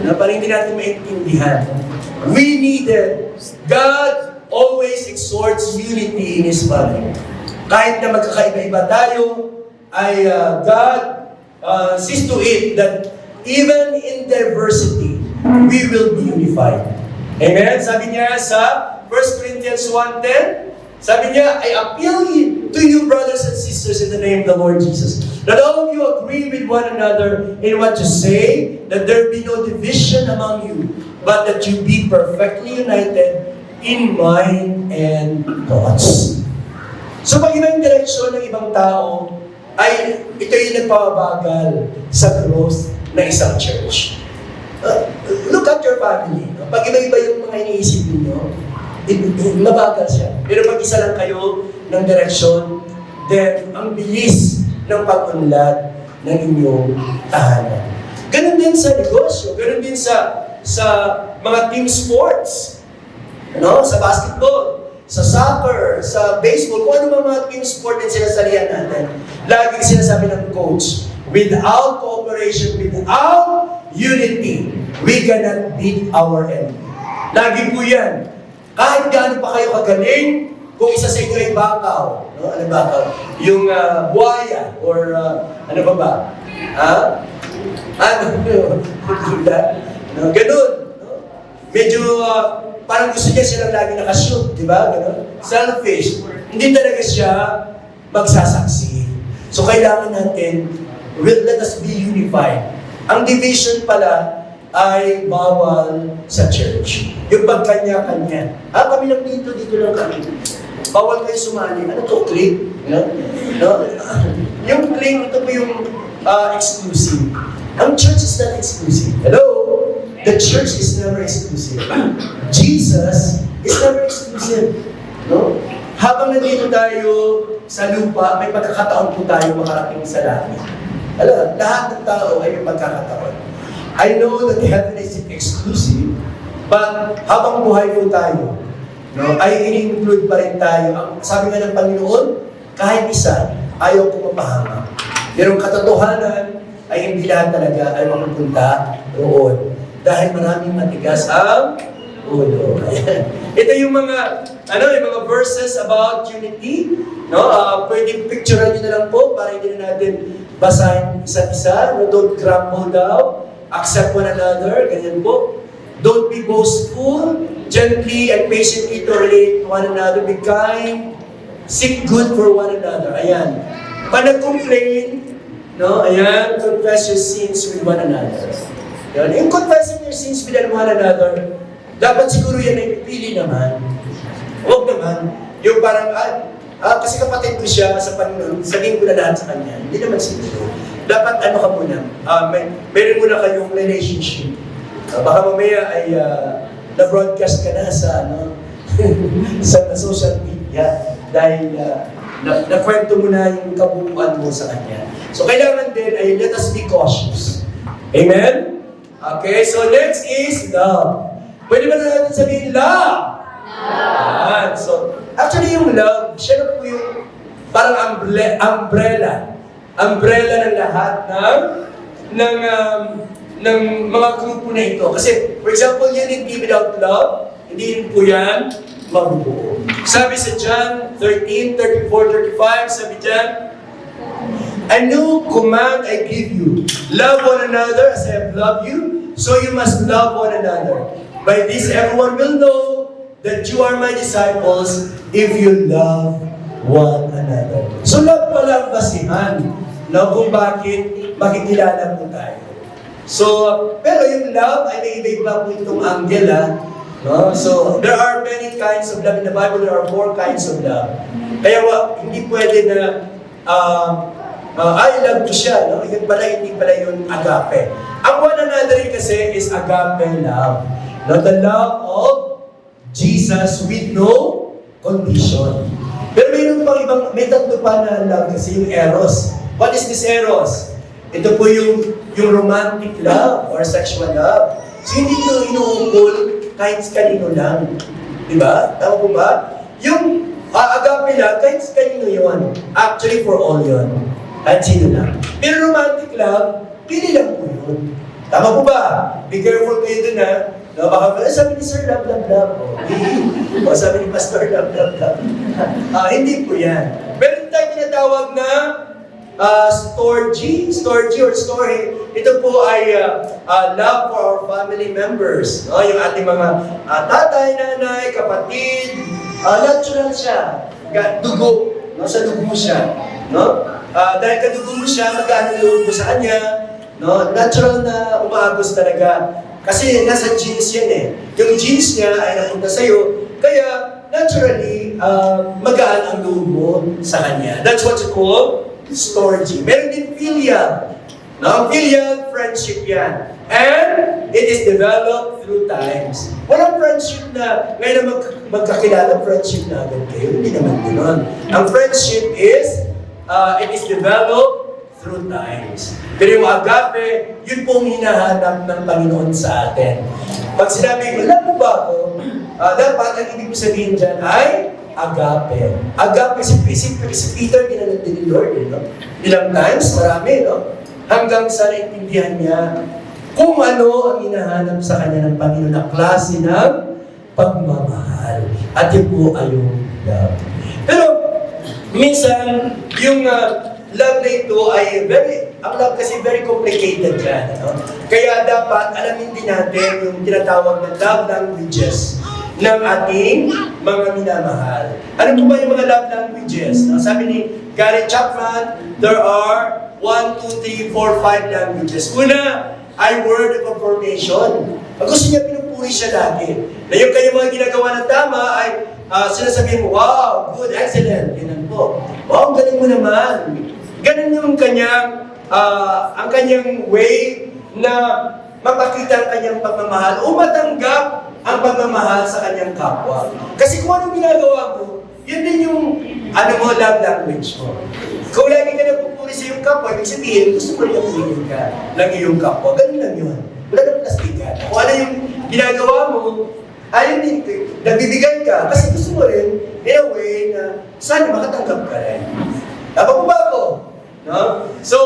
Na parang hindi natin maintindihan. We needed. God always exhorts unity in His family. Kahit na magkakaiba-iba tayo, ay God sees to it that even in diversity, we will be unified. Amen? Sabi niya sa 1 Corinthians 1:10, sabi niya, I appeal to you, brothers and sisters, in the name of the Lord Jesus, that all of you agree with one another in what you say, that there be no division among you, but that you be perfectly united in mind and thoughts. So pag iba yung direksyon ng ibang tao, ay ito yung nagpapabagal sa growth ng isang church. Look at your family. Pag iba-iba yung mga iniisip ninyo, mabagal siya. Pero pag isa lang kayo ng direksyon, then ang bilis ng pag-unlad ng inyong tahanan. Ganun din sa negosyo, ganun din sa mga team sports. Sa basketball, sa soccer, sa baseball, kung ano mga team sport din sinasalihan natin. Laging sinasabi ng coach, without cooperation, without unity, we cannot beat our enemy. Lagi po yan. Kahit gaano pa kayo kagaling, kung isa sa inyo ay bakaw, ano bakaw? Yung buhaya, or ano ba? Ganun. Medyo parang gusto niya silang lagi nakashoot, di ba? Ganun. Selfish. Hindi talaga siya magsasaksi. So kailangan natin, let us be unified. Ang division pala ay bawal sa church. Yung pagkanya-kanya. Kami lang dito lang kami. Bawal kayo sumali. Ano to, clique? Yung clique, ito po yung exclusive. Ang church is not exclusive. Hello? The church is never exclusive. Jesus is never exclusive. No? Habang nandito tayo sa lupa, may pagkakataon po tayo makarating sa langit. Alam, lahat ng tao ay may pagkakataon. I know that heaven is exclusive, but habang buhay po tayo, ay ini-include pa rin tayo. Sabi nga ng Panginoon, kahit isa, ayaw ko mapahamak. Pero ang katotohanan ay hindi lahat talaga ay mapupunta roon. Dahil maraming matigas ang ulo. Ito yung mga verses about unity. Pwede picturean nyo na lang po para hindi na natin basahin isa't isa. Don't grumble daw. Accept one another. Ganyan po. Don't be boastful. Gently and patiently tolerate one another. Be kind. Seek good for one another. Ayan. Pag nag-complain, ayan, confess your sins with one another. Yung confessing your sins with one another, dapat siguro yan ay pipili naman. Huwag naman. Yung parang, kasi kapatid ko siya sa Panginoon, sabihin ko na lahat sa kanya. Hindi naman siguro. Dapat ka muna. Meron muna kayong relationship. Baka mamaya ay na-broadcast ka na sa sa social media dahil na-kwento mo na yung kabuuan mo sa kanya. So kailangan din ay let us be cautious. Amen? Okay, so next is love. Pwede ba na natin sabihin love? Love. So, actually yung love, siya na po yung parang umbrella. Umbrella ng lahat ng mga grupo na ito. Kasi, for example, unity without love, hindi po yan mabubuo. Sabi sa John 13:34-35, sabi dyan, a new command I give you. Love one another as I have loved you, so you must love one another. By this everyone will know that you are my disciples if you love one another. So love pala ang basihan kung bakit makikilala po tayo. So, pero yung love ay may iba-iba po itong angle So, there are many kinds of love in the Bible. There are 4 kinds of love. Kaya hindi pwede na I love ko siya. Yun pala, hindi pala yung agape. Ang one another kasi is agape love. The love of Jesus with no condition. Pero mayroon pang ibang, may tatlo pa na love kasi yung eros. What is this eros? Ito po yung romantic love or sexual love. So hindi ito inuukol kahit kanino lang. Diba? Tama po ba? Yung agape love, kahit kanino yun. Actually for all yun. Kahit sino lang. Pero romantic love, pili lang po yun. Tama po ba? Be careful kayo dun ha. No, baka sabi ni Sir, love, love, love. O sabi ni Pastor, love, love, love. Hindi po yan. Meron tayong tinatawag na storge or story. Ito po ay love for our family members. No? Yung ating mga tatay, nanay, kapatid. Natural siya. Dugo. No? Sa dugo siya. No? Dahil kadugo mo siya, mag-ano loob mo sa kanya. No? Natural na umaagos talaga. Kasi nasa genes yan eh. Yung genes niya ay napunta sa'yo. Kaya, naturally, magaan ang loob mo sa kanya. That's what you call storge. Meron din filial. No? Filial friendship yan. And it is developed through times. Walang friendship na ngayon na magkakilala friendship na agad kayo. Hindi naman gano'n. Ang friendship is, it is developed through times. Pero yung agape, yun pong hinahanap ng Panginoon sa atin. Pag sinabi ko, alam mo ba ako? Dapat ang ibig ko sabihin dyan ay agape. Agape, si Peter, ginanong din ni Lord. No? Ilang times, marami, no? Hanggang sa naintindihan niya kung ano ang hinahanap sa kanya ng Panginoon na klase ng pagmamahal. At yun po ay yung love. Pero, minsan, yung love na ito ay ang love kasi very complicated yan. No? Kaya dapat alamin din natin yung tinatawag na love languages ng ating mga minamahal. Ano po ba yung mga love languages? Sabi ni Gary Chapman, there are 1, 2, 3, 4, 5 languages. Una ay word of affirmation. Pag gusto niya, pinupuri siya lagi. Na yung kanyang mga ginagawa na tama ay sinasabihin mo, wow, good, excellent. Ganun po. Wow, galing mo naman. Ganun yung kanyang, ang kanyang way na mapakita ang kanyang pagmamahal o matanggap ang pagmamahal sa kanyang kapwa. Kasi kung anong ginagawa mo, yun din yung love language mo. Kung lagi ka nagpupuri sa iyong kapwa, ibig sabihin, gusto mo rin purihin ka ng iyong kapwa. Ganun lang yun. Wala nang plastikan. Kung ano yung ginagawa mo, ayun din, nagbibigay ka. Kasi gusto mo rin, in a way, na sana makatanggap ka rin. Tama po ba ako? No? So,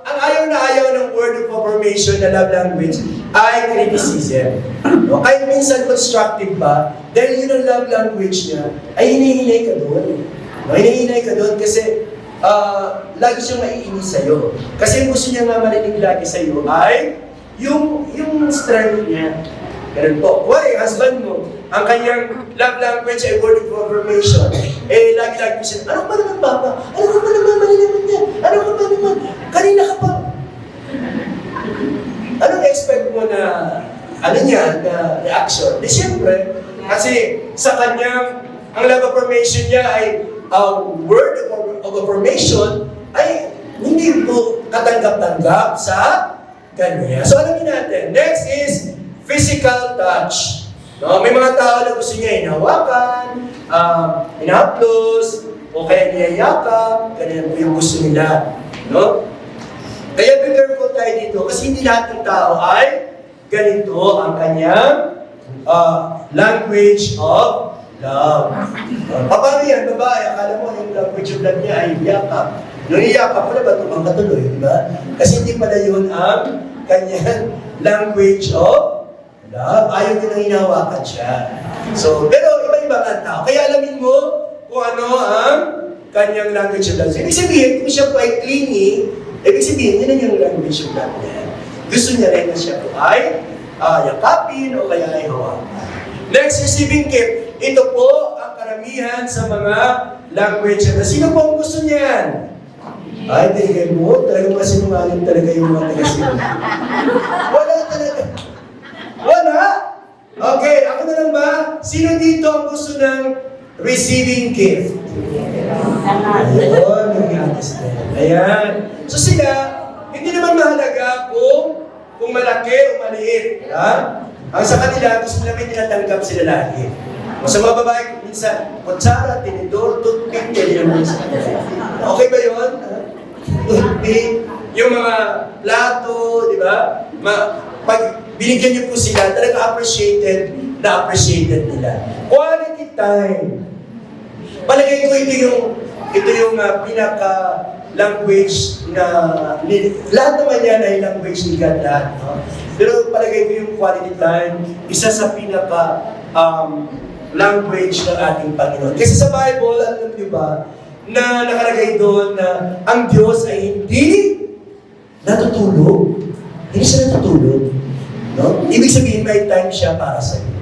ang ayaw na ayaw ng word of affirmation na love language ay criticism. No? Kahit minsan constructive ba, dahil yun ang love language niya, ay hinihinay ka doon. No? Hinihinay ka doon kasi lagi siyang maiinis sa'yo. Kasi yung gusto niya nga marinig lagi sa'yo ay yung strength niya. Ganun po. Why, husband mo, ang kanyang love language ay word of affirmation. Lagi-lagi siya, ano ka ba naman, Papa? Ano ka ba naman, mali naman yan? Ano ka ba naman? Kanina ka pa. Anong expect mo na, na reaction? Di siyempre, kasi sa kanyang, ang love affirmation niya ay word of affirmation ay hindi po katanggap-tanggap sa kanya. So alamin natin. Next is physical touch. No? May mga tao na gusto niya hinahawakan, inahaplos, o kaya niyayakap, ganyan po yung gusto nila. No? Kaya be careful tayo dito kasi hindi lahat ng tao ay ganito ang kanyang language of love. Paano yan, babae? Akala mo yung language of love niya ay yakap. Nung iyakap mo na ba, tumang katuloy, di ba? Kasi hindi pala yun ang kanyang language of love. Ayaw din ang hinahawakan siya. So, pero iba-iba ang tao. Kaya alamin mo kung ano ang kanyang language of love. So, ibig sabihin, kung siya po ay clingy, ibig sabihin, yun ang yung language of love niya. Gusto niya rin na siya po ay yakapin o kaya ay hawakan. Next, receiving gift. Ito po ang karamihan sa mga language. Sino po ang gusto niyan? Ay, tingin mo, talagang masinungaling talaga yung mga taga-sino. Wala talaga. Wala? Okay, ako na lang ba? Sino dito ang gusto ng receiving gift? Ayun, yung understand. Ayan. So sila, hindi naman mahalaga kung malaki o maliit. Ha? Ang sa kanila, gusto nila may tinatanggap sila lagi. O sa mga babae, minsan, kutsara, tinidor, toothpick, yan naman sa kanila. Okay ba yun? Toothpick, yung mga plato, di ba? Pag binigyan niyo po sila, talaga appreciated nila. Quality time. Palagay ko ito yung pinaka language na, lahat naman yan ay language ni God lahat. No? Pero palagay ko yung quality time, isa sa pinaka language ng ating Panginoon. Kasi sa Bible, alam niyo ba, na nakalagay doon na ang Diyos ay hindi natutulog. Hindi siya natutulog. No? Ibig sabihin, may time siya para sa iyo.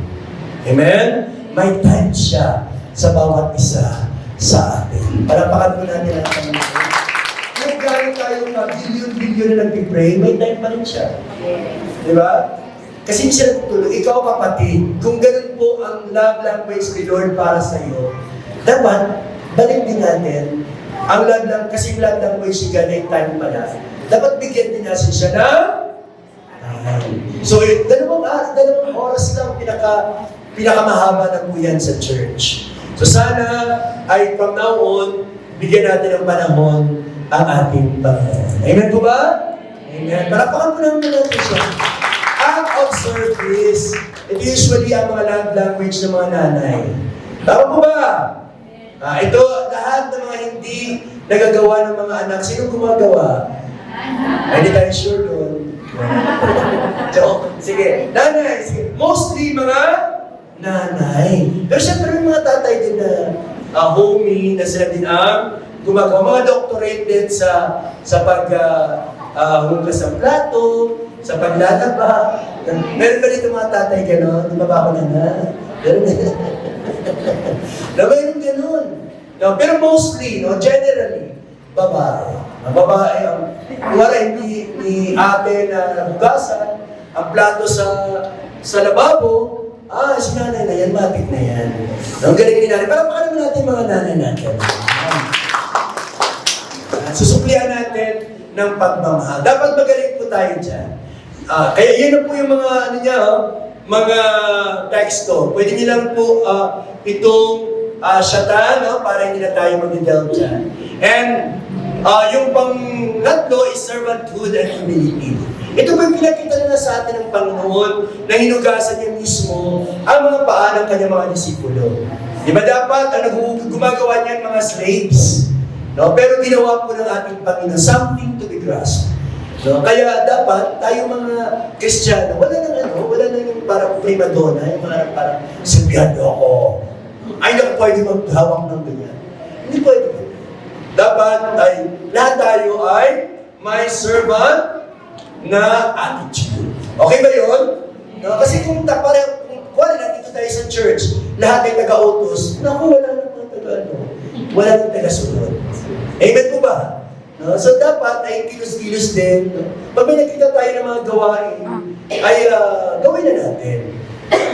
Amen? May time siya sa bawat isa sa atin. Palapakan mo natin ang Panginoon. Kung gano'n tayo na billion-billion na nag-pray, may time pa rin siya. Di ba? Kasi hindi siya natutulog. Ikaw, kapatid, kung gano'n po ang love language ni Lord para sa iyo, dapat balik din natin ang love language, kasi yung love language ni God ay time pala. Dapat bigyan din natin siya ng time. So, dalawang oras lang pinakamahaba na po yan sa church. So, sana ay from now on, bigyan natin ng panahon ang ating Panginoon. Amen po ba? Amen. Parapakan po naman natin siya. Act of service, ito usually ang mga love language ng mga nanay. Tama po ba? Ito, lahat ng mga hindi nagagawa ng mga anak, sino gumagawa? Hindi tayo sure doon. So, sige, nanay, sige. Mostly mga nanay. Pero syempre may mga tatay din na homey, na sila din ang gumagawa. Mga doctorate din sa pag-hugas ng plato, sa paglalaba. Meron ba dito mga tatay gano'n? Di ba ba ako na? Mayroon ganun. No, pero mostly, no, generally, babae. Ang babae, wala ni ate na hugasan, ang plato sa lababo, si nanay na yan, matik na yan. No, ang galing ni nanay. Pero paano natin mga nanay natin? Susuplihan natin ng pagmamahal. Dapat magaling po tayo dyan. Kaya yun na po yung mga, mga teksto. Pwede niyo lang po itong syatan, para hindi na tayo mag-delve dyan. And yung pang-tatlo is servanthood and humility. Ito po yung pinakita na sa atin ng Panginoon na hinugasan niya mismo ang mga paa ng kanyang mga disipulo. Di ba dapat ang gumagawa niyan mga slaves? No? Pero ginawa po ng ating Panginoon something to be grasped. No? Kaya dapat tayo mga Kristiyano, wala na yung parang prima donna, yung mga parang sabihan ako. Ay, naku, pwede maghawak ng ganyan. Hindi pwede. Dapat ay, lahat tayo ay may servant na attitude. Okay ba yun? No? Kasi kung nandito tayo sa church, lahat ay taga-utos, naku, wala nang wala nang taga-sunod. Amen po ba? No? So dapat ay kilos-kilos din. No? Pag may nakita tayo ng mga gawain, ay gawin na natin.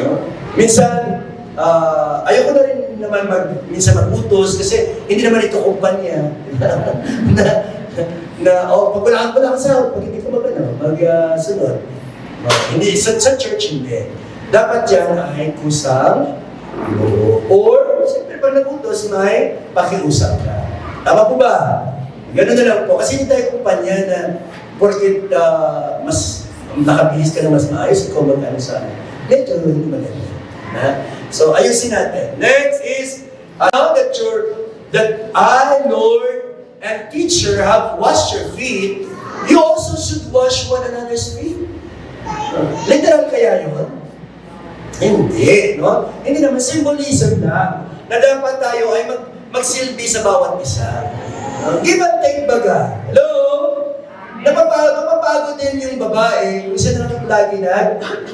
No? Minsan, ayoko na rin naman minsan mag-utos kasi hindi naman ito kumpanya pag wala kang sahod, pag hindi ko mag-sunod. Hindi, sa church hindi. Dapat yan ay kusang or, siyempre pag nag-utos, may pakiusap ka. Tama po ba? Ganun na lang po. Kasi hindi tayo kumpanya na porket mas nakabihis ka na mas maayos, ikaw mag-ano sa akin. Medyo hindi maganda. So, ayusin natin. Next is, now that I, Lord, and teacher have washed your feet, you also should wash one another's feet. Literal kaya yun? Hindi, no? Hindi naman, symbolism lang na dapat tayo ay magsilbi sa bawat isa. Give and take baga. Hello? Napapagod din yung babae kung siya naman lagi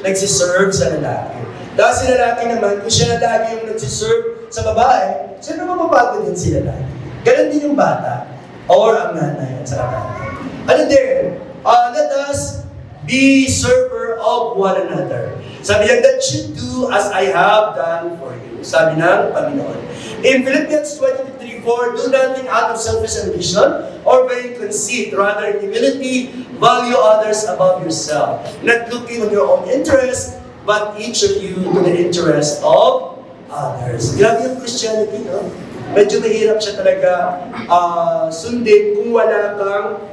nagsiserve sa lalaki. Dahil si lalaki naman, kung siya na lagi yung nagsiserve sa babae, siyempre mapapagod din si lalaki. Ganon din yung bata. Or ang nanay at sa tatay. Ano din? Let us be server of one another. Sabi niya, that should do as I have done for you. Sabi ng Panginoon. In Philippians 23:4, do nothing out of selfish ambition or vain conceit. Rather, in humility, value others above yourself. Not looking on your own interest, but each of you to the interest of others. Grabe yung Christianity, no? Medyo mahirap siya talaga sundin kung wala kang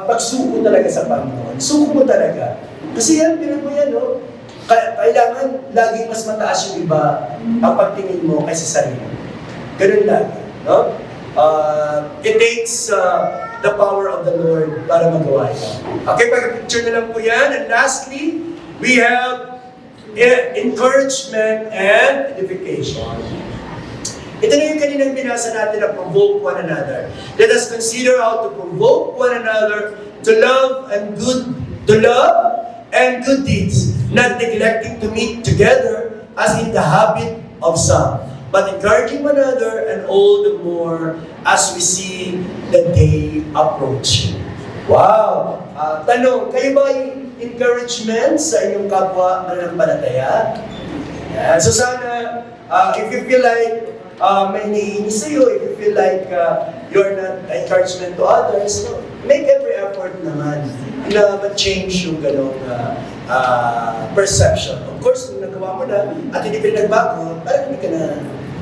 pagsuko talaga sa Panginoon. Suko mo talaga. Kasi yan, pinag mo yan, no? Kailangan laging mas mataas yung iba ang pagtingin mo kaysa sarili. Ganun lagi, no? it takes the power of the Lord para magawa yan. Okay, pag-picture na lang po yan. And lastly, we have encouragement and edification. Ito na yung kaninang binasa natin na provoke one another. Let us consider how to provoke one another to love and good deeds, not neglecting to meet together as in the habit of some, but encouraging one another, and all the more as we see the day approaching. Wow! Tanong, kayo ba yung encouragement sa inyong kapwa mananampalataya? Yeah. So sana, if you feel like may naiinis sa'yo, if you feel like you're not encouragement to others, no, make every effort naman na ma-change yung ganong perception. Of course, kung nagawa mo na at hindi ka rin nagbago, parang hindi ka na,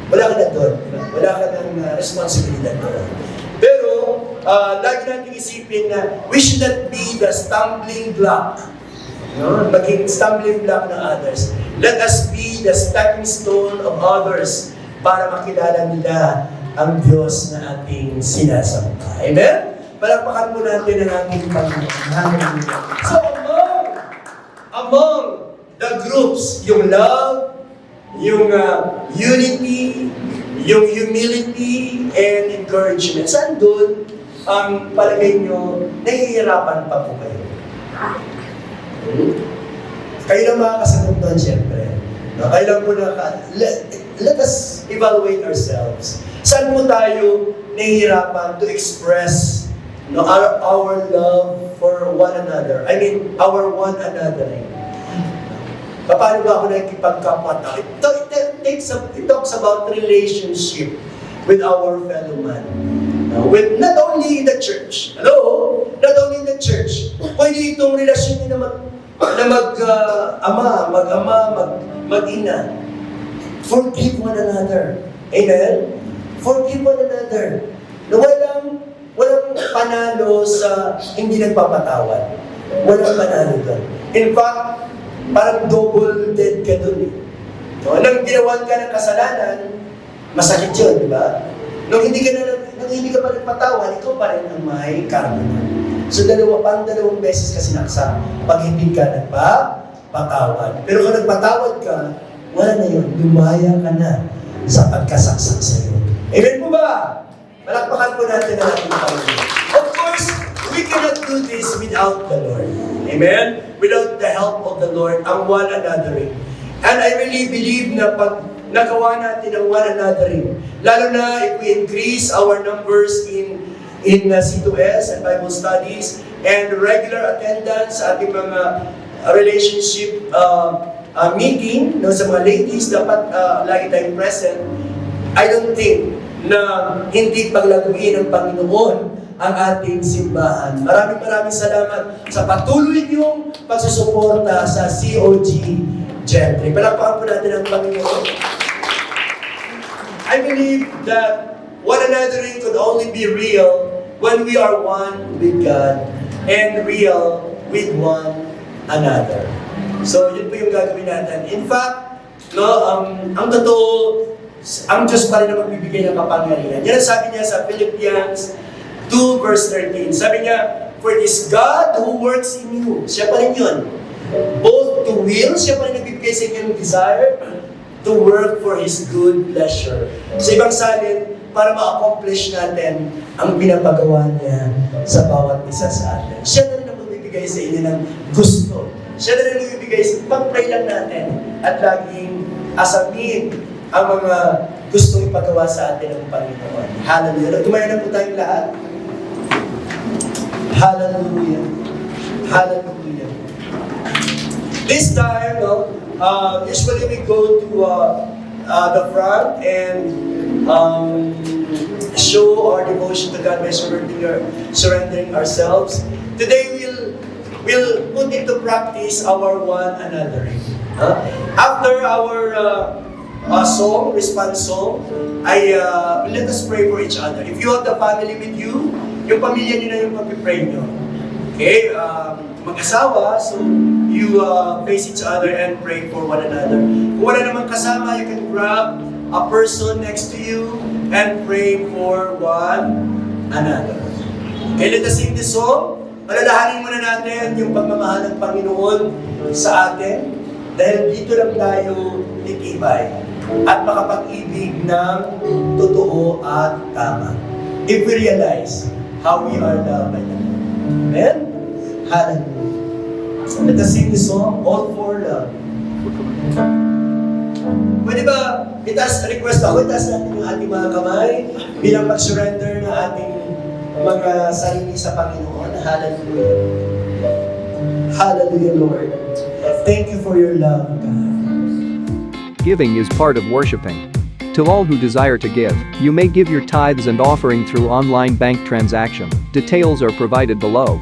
wala ka na doon. Wala ka ng responsibilidad doon. Pero, lagi natin isipin na we should not be the stumbling block. No? Maging stumbling block ng others. Let us be the stepping stone of others para makilala nila ang Diyos na ating sinasamba. Amen? Palakpakan po natin ang ating Panginoon. So, among the groups, yung love, yung unity, yung humility, and encouragement, saan doon ang palagay nyo, nahihirapan pa po kayo? Kayo lang makakasagot doon, siyempre. No? Kayo lang po let us evaluate ourselves. Saan po tayo nahihirapan to express our love for one another? I mean, our one another. Paano ba ako nakikipagkapwa tao? It talks about relationship with our fellow man. With not only the church. Hello? Not only the church. Pwede itong relasyon na mag-ina. Forgive one another. Amen? Forgive one another. Na walang panalo sa hindi nagpapatawad. Walang panalo doon. In fact, parang double dead ka doon eh. No? Nang ginawan ka ng kasalanan, masakit yun, di ba? Nung hindi ka pa nagpatawad, ikaw pa rin ang may karma. So dalawang beses ka sinaksak pag hindi ka nagpatawad. Pero kung nagpatawad ka, wala na yun. Lumaya ka na sa pagkasaksak sa iyo. Amen po ba? Palakpakan po natin ang ating Panginoon. Of course, we cannot do this without the Lord. Amen? Without the help of the Lord, ang one anothering. And I really believe na pag nagawa natin ang one anothering, lalo na if we increase our numbers in C2S and Bible studies and regular attendance sa ating mga relationship meeting, no, sa mga ladies, dapat lagi tayong present. I don't think na hindi paglaguin ng Panginoon ang ating simbahan. Maraming salamat sa patuloy niyong pagsusuporta sa COG Gentry. Palakpakan po natin ang Panginoon. I believe that one anothering could only be real when we are one with God and real with one another. So, yun po yung gagawin natin. In fact, ang totoo, ang Diyos pa rin ang magbibigay ng kapangyarihan. Yan ang sabi niya sa Philippians 2 verse 13. Sabi niya, for it is God who works in you. Siya pa rin yun. Both to will, siya pa rin nagbibigay sa inyo ng desire, to work for His good pleasure. Sa ibang salin, para ma-accomplish natin ang pinapagawa niya sa bawat isa sa atin. Siya na rin ang magbibigay sa inyo ng gusto. Siya na rin ang magbibigay sa pag-pray lang natin at laging asamin ang mga gustong ipagawa sa atin ng Panginoon. Hallelujah. Tumayo na po tayong lahat. Hallelujah. Hallelujah. This time, usually we go to the front and show our devotion to God by surrendering ourselves. Today we'll put into practice our one another. After our song, response song, let us pray for each other. If you have the family with you, yung pamilya niyo na yung pag-pray nyo. Okay? Mag-asawa, so you face each other and pray for one another. Kung wala namang kasama, you can grab a person next to you and pray for one another. Okay, let us sing this song. Alalahanin muna natin yung pagmamahal ng Panginoon sa atin dahil dito lang tayo titibay at makapag-ibig ng totoo at tama. If we realize how we are loved by the Lord. Amen? Hallelujah. Let us sing this song, All for Love. Pwede ba, request ako, itaas natin yung ating mga kamay bilang mag-surrender ng ating mga sarili sa Panginoon. Hallelujah. Hallelujah, Lord. Thank you for your love, God. Giving is part of worshiping. To all who desire to give, you may give your tithes and offering through online bank transaction. Details are provided below.